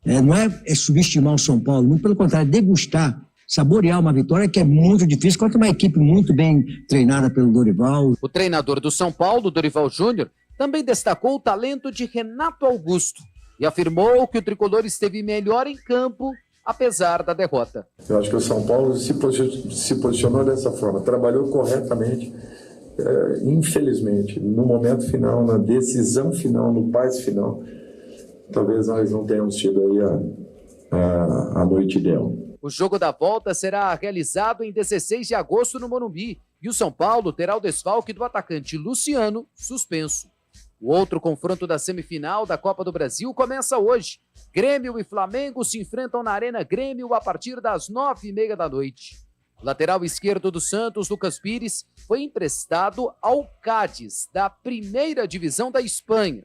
Não é subestimar o São Paulo, muito pelo contrário, degustar, saborear uma vitória que é muito difícil contra uma equipe muito bem treinada pelo Dorival. O treinador do São Paulo, Dorival Júnior, também destacou o talento de Renato Augusto e afirmou que o tricolor esteve melhor em campo, apesar da derrota. Eu acho que o São Paulo se posicionou dessa forma, trabalhou corretamente. Infelizmente, no momento final, na decisão final, no passe final, talvez nós não tenhamos tido aí a noite ideal. O jogo da volta será realizado em 16 de agosto no Morumbi e o São Paulo terá o desfalque do atacante Luciano, suspenso. O outro confronto da semifinal da Copa do Brasil começa hoje. Grêmio e Flamengo se enfrentam na Arena Grêmio a partir das 9h30 da noite. O lateral esquerdo do Santos, Lucas Pires, foi emprestado ao Cádiz, da primeira divisão da Espanha.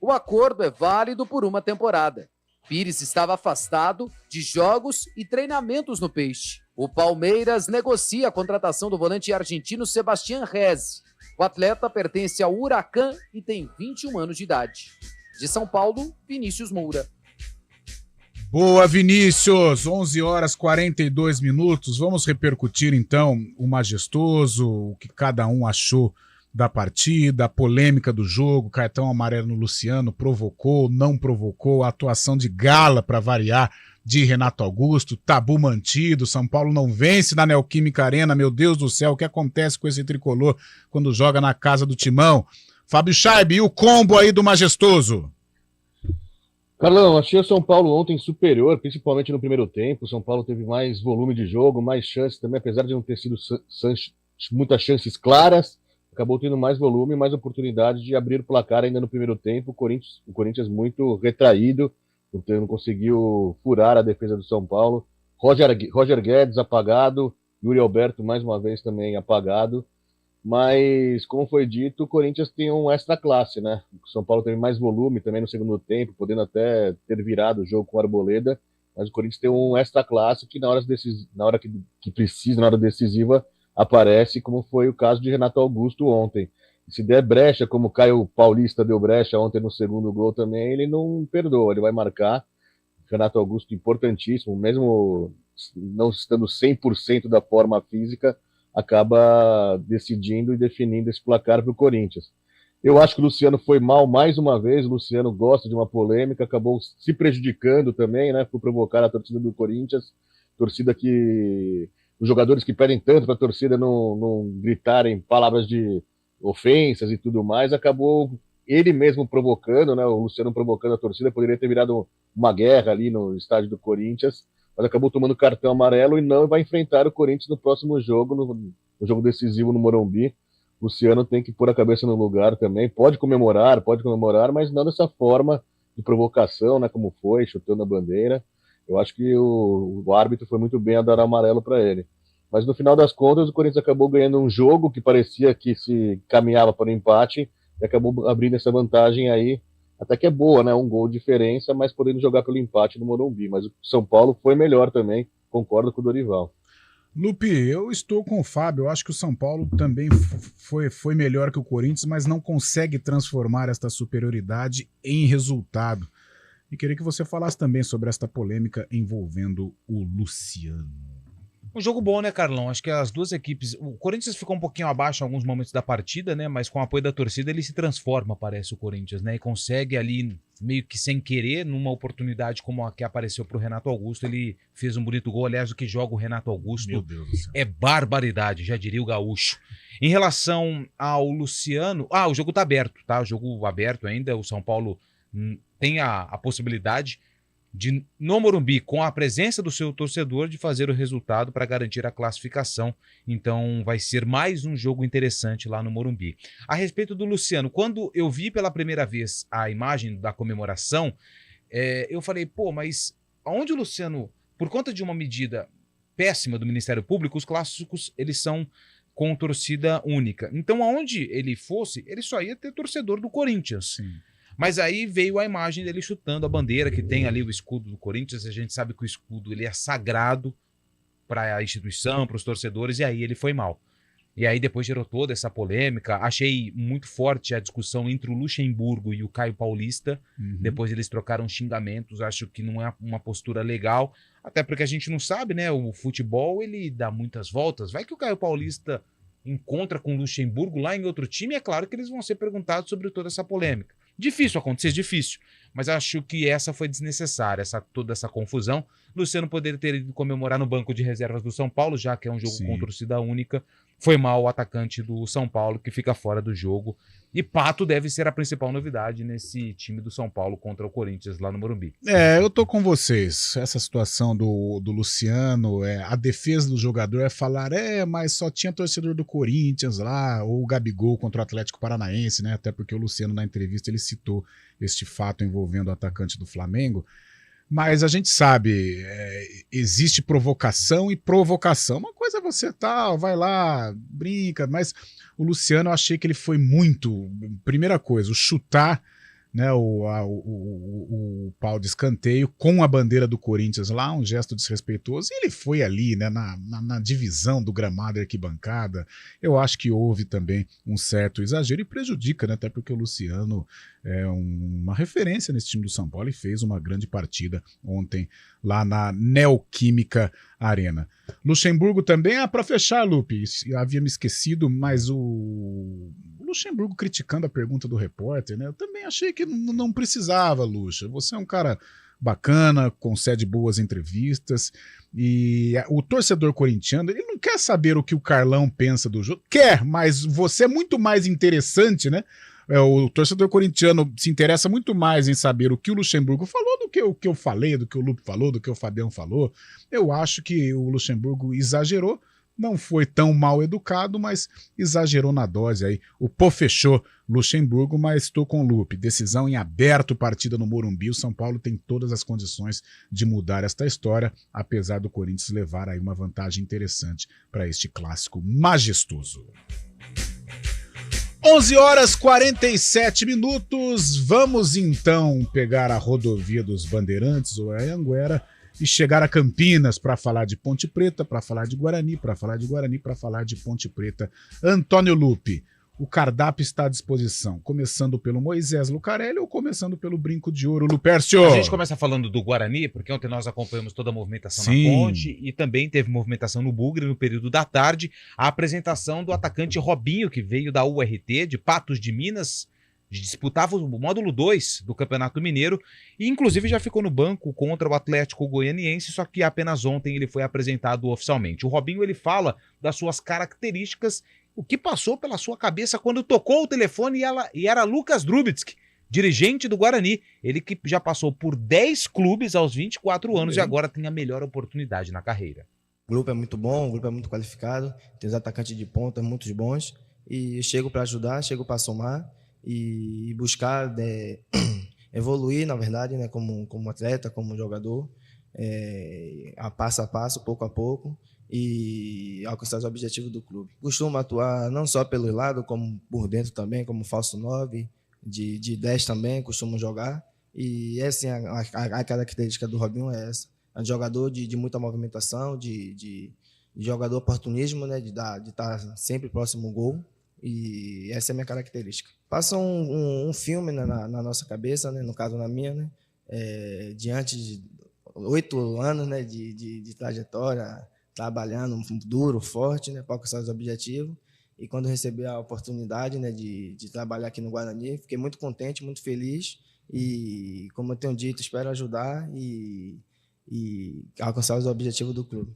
O acordo é válido por uma temporada. Pires estava afastado de jogos e treinamentos no Peixe. O Palmeiras negocia a contratação do volante argentino Sebastián Rez. O atleta pertence ao Huracan e tem 21 anos de idade. De São Paulo, Vinícius Moura. Boa, Vinícius! 11h42. Vamos repercutir, então, o majestoso, o que cada um achou da partida, a polêmica do jogo, cartão amarelo no Luciano, provocou, não provocou, a atuação de gala, para variar, de Renato Augusto, tabu mantido, São Paulo não vence na Neoquímica Arena, meu Deus do céu, o que acontece com esse tricolor quando joga na casa do Timão? Fábio Scheib, e o combo aí do majestoso? Carlão, achei o São Paulo ontem superior, principalmente no primeiro tempo. O São Paulo teve mais volume de jogo, mais chances também, apesar de não ter sido muitas chances claras, acabou tendo mais volume, mais oportunidade de abrir o placar ainda no primeiro tempo. O Corinthians muito retraído, não conseguiu furar a defesa do São Paulo. Roger Guedes apagado, Yuri Alberto mais uma vez também apagado. Mas, como foi dito, o Corinthians tem um extra classe, né? O São Paulo teve mais volume também no segundo tempo, podendo até ter virado o jogo com o Arboleda, mas o Corinthians tem um extra classe que na hora que precisa, na hora decisiva, aparece, como foi o caso de Renato Augusto ontem. E se der brecha, como o Caio Paulista deu brecha ontem no segundo gol também, ele não perdoa, ele vai marcar. Renato Augusto importantíssimo, mesmo não estando 100% da forma física, acaba decidindo e definindo esse placar para o Corinthians. Eu acho que o Luciano foi mal mais uma vez, o Luciano gosta de uma polêmica, acabou se prejudicando também, né, por provocar a torcida do Corinthians, torcida que os jogadores que pedem tanto para a torcida não gritarem palavras de ofensas e tudo mais, acabou ele mesmo provocando, né, o Luciano provocando a torcida, poderia ter virado uma guerra ali no estádio do Corinthians, mas acabou tomando cartão amarelo e não vai enfrentar o Corinthians no próximo jogo, no jogo decisivo no Morumbi. O Luciano tem que pôr a cabeça no lugar também, pode comemorar, mas não dessa forma de provocação, né, como foi, chutando a bandeira. Eu acho que o árbitro foi muito bem a dar amarelo para ele. Mas no final das contas, o Corinthians acabou ganhando um jogo que parecia que se caminhava para o empate e acabou abrindo essa vantagem aí, até que é boa, né? Um gol de diferença, mas podendo jogar pelo empate no Morumbi. Mas o São Paulo foi melhor também, concordo com o Dorival. Lupe, eu estou com o Fábio, eu acho que o São Paulo também foi melhor que o Corinthians, mas não consegue transformar esta superioridade em resultado. E queria que você falasse também sobre esta polêmica envolvendo o Luciano. Um jogo bom, né, Carlão? Acho que as duas equipes... O Corinthians ficou um pouquinho abaixo em alguns momentos da partida, né? Mas com o apoio da torcida ele se transforma, parece, o Corinthians, né? E consegue ali, meio que sem querer, numa oportunidade como a que apareceu pro Renato Augusto, ele fez um bonito gol. Aliás, o que joga o Renato Augusto Meu Deus do céu. É barbaridade, já diria o gaúcho. Em relação ao Luciano... o jogo tá aberto, tá? O jogo aberto ainda, o São Paulo tem a possibilidade no Morumbi, com a presença do seu torcedor, de fazer o resultado para garantir a classificação. Então vai ser mais um jogo interessante lá no Morumbi. A respeito do Luciano, quando eu vi pela primeira vez a imagem da comemoração, eu falei, mas aonde o Luciano, por conta de uma medida péssima do Ministério Público, os clássicos eles são com torcida única. Então aonde ele fosse, ele só ia ter torcedor do Corinthians. Sim. Mas aí veio a imagem dele chutando a bandeira que tem ali o escudo do Corinthians. A gente sabe que o escudo ele é sagrado para a instituição, para os torcedores, e aí ele foi mal. E aí depois gerou toda essa polêmica. Achei muito forte a discussão entre o Luxemburgo e o Caio Paulista. Depois eles trocaram xingamentos. Acho que não é uma postura legal, até porque a gente não sabe, né? O futebol ele dá muitas voltas. Vai que o Caio Paulista encontra com o Luxemburgo lá em outro time, é claro que eles vão ser perguntados sobre toda essa polêmica. Difícil acontecer, difícil, mas acho que essa foi desnecessária, toda essa confusão. Luciano poderia ter ido comemorar no banco de reservas do São Paulo, já que é um jogo com torcida única. Foi mal o atacante do São Paulo, que fica fora do jogo. E Pato deve ser a principal novidade nesse time do São Paulo contra o Corinthians lá no Morumbi. Eu tô com vocês. Essa situação do Luciano, a defesa do jogador é falar, mas só tinha torcedor do Corinthians lá, ou o Gabigol contra o Atlético Paranaense, né? Até porque o Luciano, na entrevista, ele citou este fato envolvendo o atacante do Flamengo. Mas a gente sabe, existe provocação e provocação. Uma coisa é você vai lá, brinca, mas o Luciano eu achei que ele foi muito... Primeira coisa, o chutar, né, o pau de escanteio com a bandeira do Corinthians lá, um gesto desrespeitoso, e ele foi ali, né, na divisão do gramado e arquibancada. Eu acho que houve também um certo exagero e prejudica, né, até porque o Luciano é uma referência nesse time do São Paulo e fez uma grande partida ontem lá na Neoquímica Arena. Luxemburgo também, para fechar, Lupe, havia me esquecido, mas o Luxemburgo criticando a pergunta do repórter, né? Eu também achei que não precisava, Luxa. Você é um cara bacana, concede boas entrevistas, e o torcedor corintiano, ele não quer saber o que o Carlão pensa do jogo. Quer, mas você é muito mais interessante, né? O torcedor corintiano se interessa muito mais em saber o que o Luxemburgo falou do que o que eu falei, do que o Lupe falou, do que o Fabião falou. Eu acho que o Luxemburgo exagerou, não foi tão mal educado, mas exagerou na dose aí. O pô fechou Luxemburgo, mas estou com o Lupe. Decisão em aberto, partida no Morumbi. O São Paulo tem todas as condições de mudar esta história, apesar do Corinthians levar aí uma vantagem interessante para este clássico majestoso. 11h47. Vamos então pegar a rodovia dos Bandeirantes, ou a Anhanguera, e chegar a Campinas para falar de Ponte Preta, para falar de Guarani, para falar de Guarani, para falar de Ponte Preta. Antônio Lupe, o cardápio está à disposição, começando pelo Moisés Lucarelli ou começando pelo Brinco de Ouro, Lupércio? A gente começa falando do Guarani, porque ontem nós acompanhamos toda a movimentação na ponte e também teve movimentação no Bugre no período da tarde, a apresentação do atacante Robinho, que veio da URT, de Patos de Minas, disputava o módulo 2 do Campeonato Mineiro e inclusive já ficou no banco contra o Atlético Goianiense, só que apenas ontem ele foi apresentado oficialmente. O Robinho, ele fala das suas características, o que passou pela sua cabeça quando tocou o telefone e era Lucas Drubitsky, dirigente do Guarani, ele que já passou por 10 clubes aos 24 anos e agora tem a melhor oportunidade na carreira. O grupo é muito bom, o grupo é muito qualificado, tem os atacantes de ponta muitos bons e chego para ajudar, chego para somar e buscar evoluir, na verdade, né, como atleta, como jogador, a passo, pouco a pouco, e alcançar os objetivos do clube. Costumo atuar não só pelo lado, como por dentro também, como falso 9, de 10 também, costumo jogar, e essa a característica do Robinho é essa. É um jogador de muita movimentação, de jogador oportunismo, né, de estar sempre próximo ao gol, e essa é a minha característica. Passa um filme na nossa cabeça, né, no caso na minha, né, diante de 8 anos, né, de trajetória, trabalhando duro, forte, né, para alcançar os objetivos. E quando recebi a oportunidade, né, de trabalhar aqui no Guarani, fiquei muito contente, muito feliz. E, como eu tenho dito, espero ajudar e alcançar os objetivos do clube.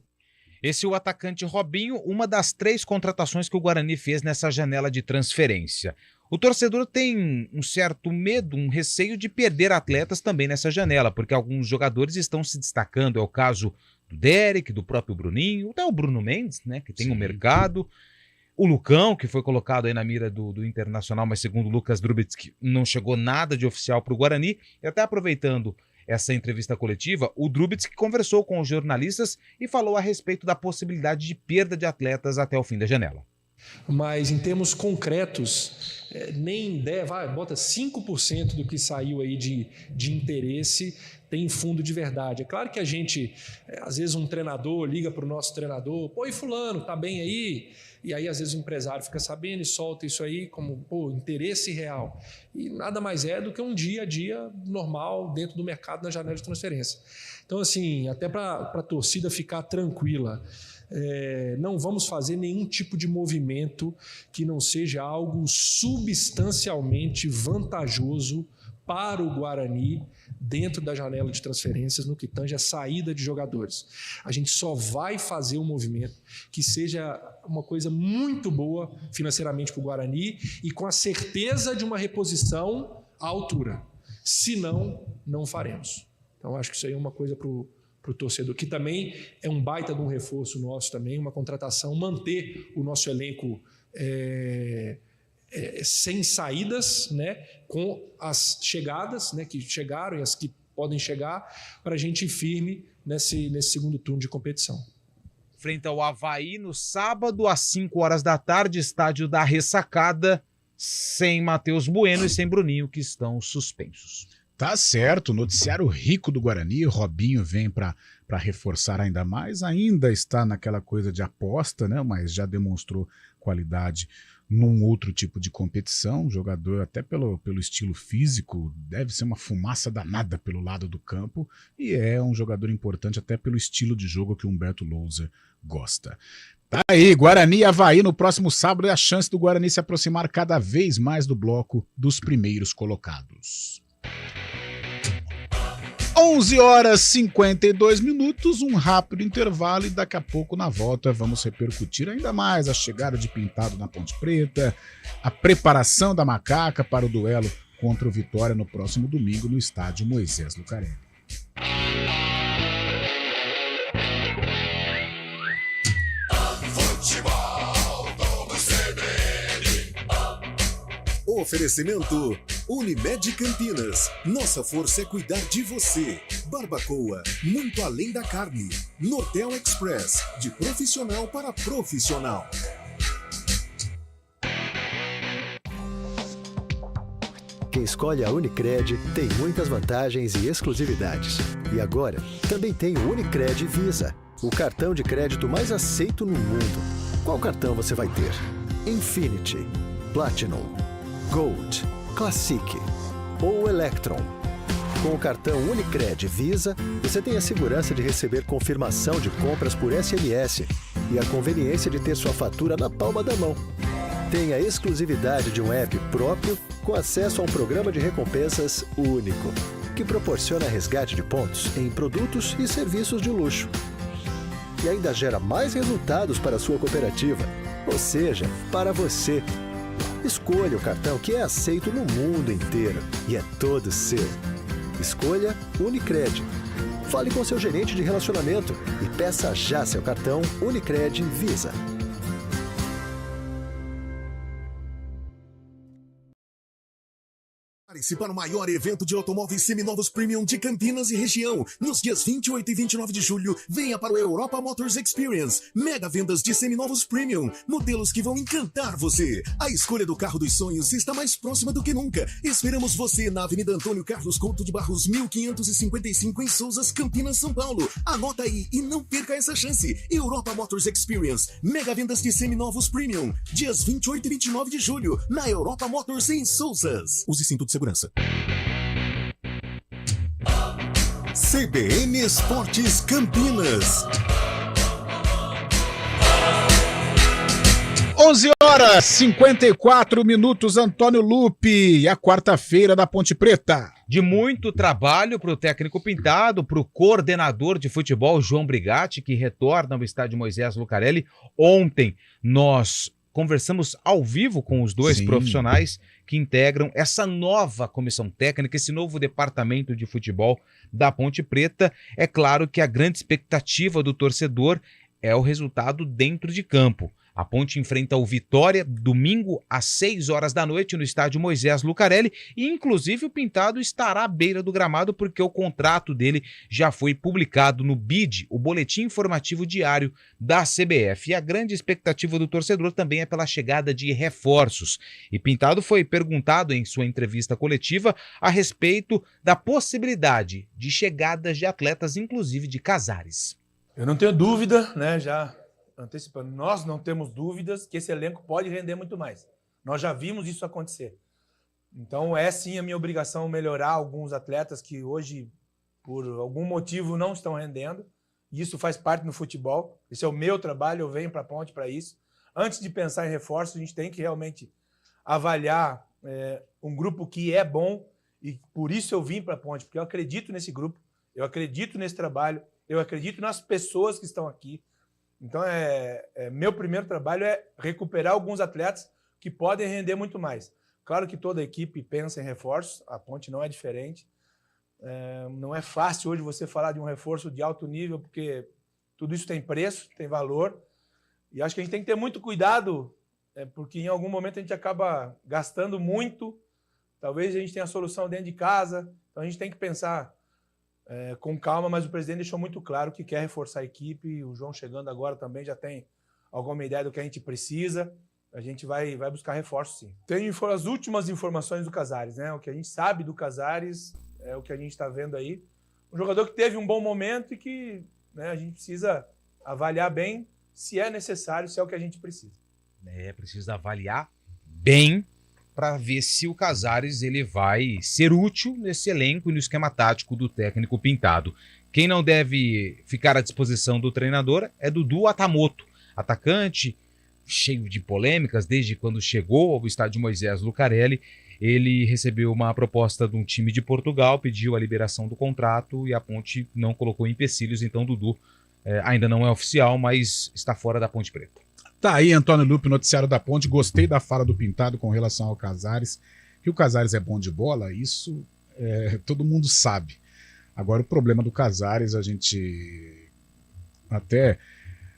Esse é o atacante Robinho, uma das 3 contratações que o Guarani fez nessa janela de transferência. O torcedor tem um certo medo, um receio de perder atletas também nessa janela, porque alguns jogadores estão se destacando. É o caso do Derek, do próprio Bruninho, até o Bruno Mendes, né, que tem um mercado. O Lucão, que foi colocado aí na mira do Internacional, mas segundo o Lucas Drubitz, não chegou nada de oficial para o Guarani. E até aproveitando essa entrevista coletiva, o Drubitz que conversou com os jornalistas e falou a respeito da possibilidade de perda de atletas até o fim da janela. Mas em termos concretos, nem bota 5% do que saiu aí de interesse tem fundo de verdade. É claro que a gente, às vezes um treinador liga para o nosso treinador, pô, e fulano, tá bem aí? E aí às vezes o empresário fica sabendo e solta isso aí como, pô, interesse real. E nada mais é do que um dia a dia normal dentro do mercado na janela de transferência. Então assim, até para a torcida ficar tranquila, não vamos fazer nenhum tipo de movimento que não seja algo substancialmente vantajoso para o Guarani dentro da janela de transferências no que tange a saída de jogadores. A gente só vai fazer um movimento que seja uma coisa muito boa financeiramente para o Guarani e com a certeza de uma reposição à altura. Senão, não faremos. Então, acho que isso aí é uma coisa para o torcedor, que também é um baita de um reforço nosso também, uma contratação, manter o nosso elenco sem saídas, né, com as chegadas, né, que chegaram e as que podem chegar, para a gente ir firme nesse segundo turno de competição. Frente ao Avaí no sábado, às 5 horas da tarde, estádio da Ressacada, sem Matheus Bueno e sem Bruninho, que estão suspensos. Tá certo, noticiário rico do Guarani, Robinho vem para reforçar ainda mais, ainda está naquela coisa de aposta, né? Mas já demonstrou qualidade num outro tipo de competição, jogador até pelo estilo físico, deve ser uma fumaça danada pelo lado do campo, e é um jogador importante até pelo estilo de jogo que o Humberto Louser gosta. Tá aí, Guarani e Avaí no próximo sábado, é a chance do Guarani se aproximar cada vez mais do bloco dos primeiros colocados. 11h52, um rápido intervalo e daqui a pouco na volta vamos repercutir ainda mais a chegada de Pintado na Ponte Preta, a preparação da Macaca para o duelo contra o Vitória no próximo domingo no estádio Moisés Lucarelli. Oferecimento Unimed Campinas. Nossa força é cuidar de você. Barbacoa, muito além da carne. Nortel Express, de profissional para profissional. Quem escolhe a Unicred tem muitas vantagens e exclusividades. E agora, também tem o Unicred Visa, o cartão de crédito mais aceito no mundo. Qual cartão você vai ter? Infinity, Platinum, Gold, Classic ou Electron. Com o cartão Unicred Visa, você tem a segurança de receber confirmação de compras por SMS e a conveniência de ter sua fatura na palma da mão. Tem a exclusividade de um app próprio com acesso a um programa de recompensas único, que proporciona resgate de pontos em produtos e serviços de luxo. E ainda gera mais resultados para a sua cooperativa, ou seja, para você. Escolha o cartão que é aceito no mundo inteiro e é todo seu. Escolha Unicred. Fale com seu gerente de relacionamento e peça já seu cartão Unicred Visa. Para o maior evento de automóveis seminovos premium de Campinas e região. Nos dias 28 e 29 de julho, venha para o Europa Motors Experience. Mega vendas de seminovos premium. Modelos que vão encantar você. A escolha do carro dos sonhos está mais próxima do que nunca. Esperamos você na Avenida Antônio Carlos Couto de Barros, 1555, em Souzas, Campinas, São Paulo. Anota aí e não perca essa chance. Europa Motors Experience. Mega vendas de seminovos premium. Dias 28 e 29 de julho, na Europa Motors em Souzas. Use cinto de segurança. CBN Esportes Campinas. 11h54, Antônio Lupe, e a quarta-feira da Ponte Preta. De muito trabalho para o técnico Pintado, para o coordenador de futebol João Brigatti, que retorna ao estádio Moisés Lucarelli. Ontem nós conversamos ao vivo com os dois profissionais que integram essa nova comissão técnica, esse novo departamento de futebol da Ponte Preta. É claro que a grande expectativa do torcedor é o resultado dentro de campo. A Ponte enfrenta o Vitória domingo às 6 horas da noite no estádio Moisés Lucarelli e inclusive o Pintado estará à beira do gramado porque o contrato dele já foi publicado no BID, o Boletim Informativo Diário da CBF. E a grande expectativa do torcedor também é pela chegada de reforços. E Pintado foi perguntado em sua entrevista coletiva a respeito da possibilidade de chegadas de atletas, inclusive de Casares. Eu não tenho dúvida, né, já antecipando, nós não temos dúvidas que esse elenco pode render muito mais. Nós já vimos isso acontecer. Então é sim a minha obrigação melhorar alguns atletas que hoje, por algum motivo, não estão rendendo. E isso faz parte do futebol. Esse é o meu trabalho, eu venho para a Ponte para isso. Antes de pensar em reforço, a gente tem que realmente avaliar um grupo que é bom e por isso eu vim para a Ponte, porque eu acredito nesse grupo, eu acredito nesse trabalho, eu acredito nas pessoas que estão aqui. Então, meu primeiro trabalho é recuperar alguns atletas que podem render muito mais. Claro que toda a equipe pensa em reforços, a Ponte não é diferente. Não é fácil hoje você falar de um reforço de alto nível, porque tudo isso tem preço, tem valor. E acho que a gente tem que ter muito cuidado, porque em algum momento a gente acaba gastando muito. Talvez a gente tenha a solução dentro de casa. Então a gente tem que pensar com calma, mas o presidente deixou muito claro que quer reforçar a equipe. O João chegando agora também já tem alguma ideia do que a gente precisa. A gente vai buscar reforço, sim. Tenho as últimas informações do Casares, né? O que a gente sabe do Casares é o que a gente está vendo aí. Um jogador que teve um bom momento e que, né, a gente precisa avaliar bem se é necessário, se é o que a gente precisa. Precisa avaliar bem para ver se o Casares ele vai ser útil nesse elenco e no esquema tático do técnico Pintado. Quem não deve ficar à disposição do treinador é Dudu Atamoto, atacante cheio de polêmicas desde quando chegou ao estádio Moisés Lucarelli. Ele recebeu uma proposta de um time de Portugal, pediu a liberação do contrato e a Ponte não colocou empecilhos, então Dudu ainda não é oficial, mas está fora da Ponte Preta. Tá aí, Antônio Lupe, noticiário da Ponte. Gostei da fala do Pintado com relação ao Casares. Que o Casares é bom de bola, isso todo mundo sabe. Agora, o problema do Casares, a gente até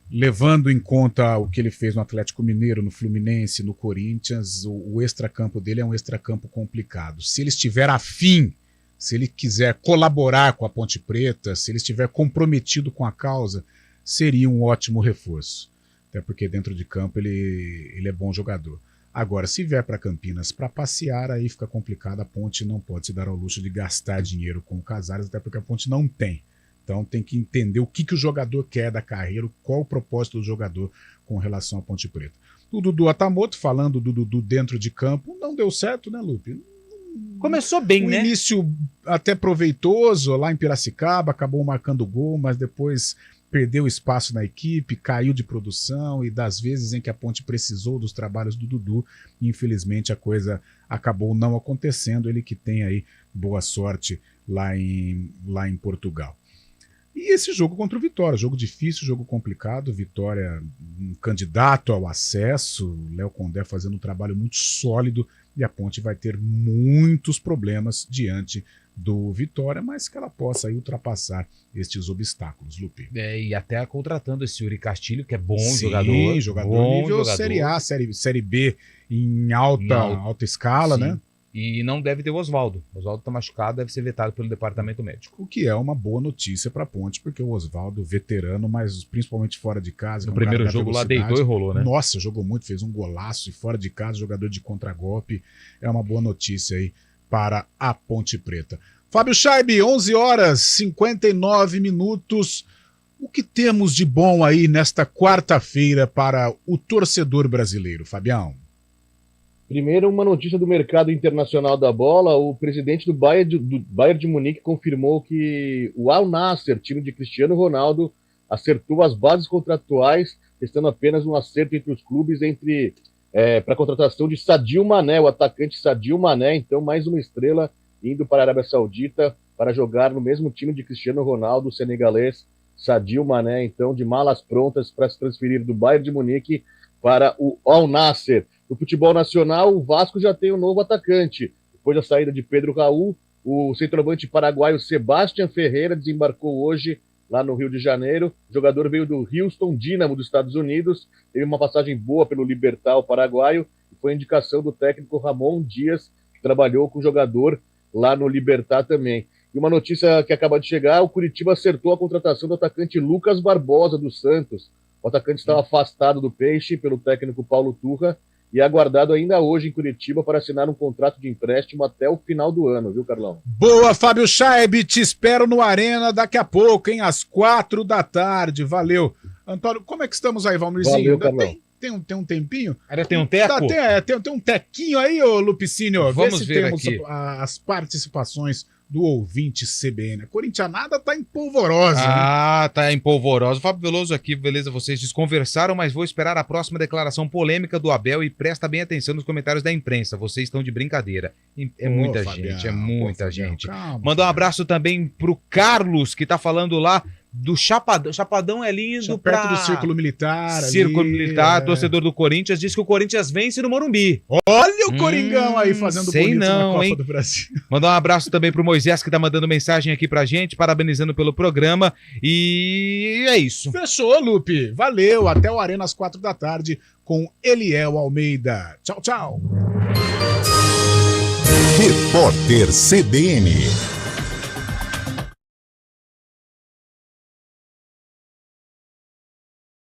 levando em conta o que ele fez no Atlético Mineiro, no Fluminense, no Corinthians, o extracampo dele é um extracampo complicado. Se ele estiver afim, se ele quiser colaborar com a Ponte Preta, se ele estiver comprometido com a causa, seria um ótimo reforço. Até porque dentro de campo ele é bom jogador. Agora, se vier para Campinas para passear, aí fica complicado. A Ponte não pode se dar ao luxo de gastar dinheiro com o Casares, até porque a Ponte não tem. Então tem que entender o que o jogador quer da carreira, qual o propósito do jogador com relação à Ponte Preta. O Dudu Atamoto, falando do Dudu dentro de campo, não deu certo, né, Lupe? Começou bem, né? Início até proveitoso lá em Piracicaba, acabou marcando gol, mas depois perdeu espaço na equipe, caiu de produção e das vezes em que a Ponte precisou dos trabalhos do Dudu, infelizmente a coisa acabou não acontecendo. Ele que tem aí boa sorte lá em Portugal. E esse jogo contra o Vitória, jogo difícil, jogo complicado, Vitória um candidato ao acesso, Léo Condé fazendo um trabalho muito sólido e a Ponte vai ter muitos problemas diante do Vitória, mas que ela possa aí ultrapassar estes obstáculos, Lupe. E até contratando esse Yuri Castilho, que é bom jogador bom nível jogador. Série A, série B em alta escala, Sim. né? E não deve ter o Oswaldo. O Oswaldo está machucado, deve ser vetado pelo departamento médico. O que é uma boa notícia para a Ponte, porque o Oswaldo, veterano, mas principalmente fora de casa. No primeiro jogo lá deitou e rolou, né? Nossa, jogou muito, fez um golaço e fora de casa, jogador de contragolpe. É uma boa notícia aí para a Ponte Preta. Fábio Scheibe, 11 horas 59 minutos. O que temos de bom aí nesta quarta-feira para o torcedor brasileiro, Fabião? Primeiro, uma notícia do mercado internacional da bola. O presidente do Bayern de Munique confirmou que o Al Nassr, time de Cristiano Ronaldo, acertou as bases contratuais, restando apenas um acerto entre os clubes para a contratação de Sadio Mané, o atacante Sadio Mané. Então, mais uma estrela indo para a Arábia Saudita para jogar no mesmo time de Cristiano Ronaldo, o senegalês Sadio Mané, então, de malas prontas para se transferir do Bayern de Munique para o Al Nassr. No futebol nacional, o Vasco já tem um novo atacante. Depois da saída de Pedro Raul, o centroavante paraguaio Sebastián Ferreira desembarcou hoje lá no Rio de Janeiro. O jogador veio do Houston Dynamo dos Estados Unidos, teve uma passagem boa pelo Libertad paraguaio e foi indicação do técnico Ramon Dias, que trabalhou com o jogador lá no Libertad também. E uma notícia que acaba de chegar, o Curitiba acertou a contratação do atacante Lucas Barbosa do Santos. O atacante estava afastado do Peixe pelo técnico Paulo Turra e é aguardado ainda hoje em Curitiba para assinar um contrato de empréstimo até o final do ano, viu, Carlão? Boa, Fábio Chaib, te espero no Arena daqui a pouco, hein, às 4h. Valeu. Antônio, como é que estamos aí, Valmirzinho? Valeu, Carlão. Tem um tempinho? Ainda tem um teco? Tem um tequinho aí, ô Lupicínio. Vamos Vê se ver temos aqui. as participações do ouvinte CBN. A corintianada tá empolvorosa. Tá empolvorosa. Fábio Veloso aqui, beleza, vocês desconversaram, mas vou esperar a próxima declaração polêmica do Abel e presta bem atenção nos comentários da imprensa. Vocês estão de brincadeira. É muita gente, é muita gente. Calma, Mandar um abraço também pro Carlos, que tá falando lá do Chapadão. Chapadão é lindo perto do Círculo Militar. Círculo ali, Militar, torcedor do Corinthians, diz que o Corinthians vence no Morumbi. Olha o Coringão aí fazendo sei bonito não, na Copa hein? do Brasil. Mandar um abraço também pro Moisés, que tá mandando mensagem aqui pra gente, parabenizando pelo programa. E é isso. Fechou, Lupe. Valeu. Até o Arena às 4h com Eliel Almeida. Tchau, tchau. Repórter CBN.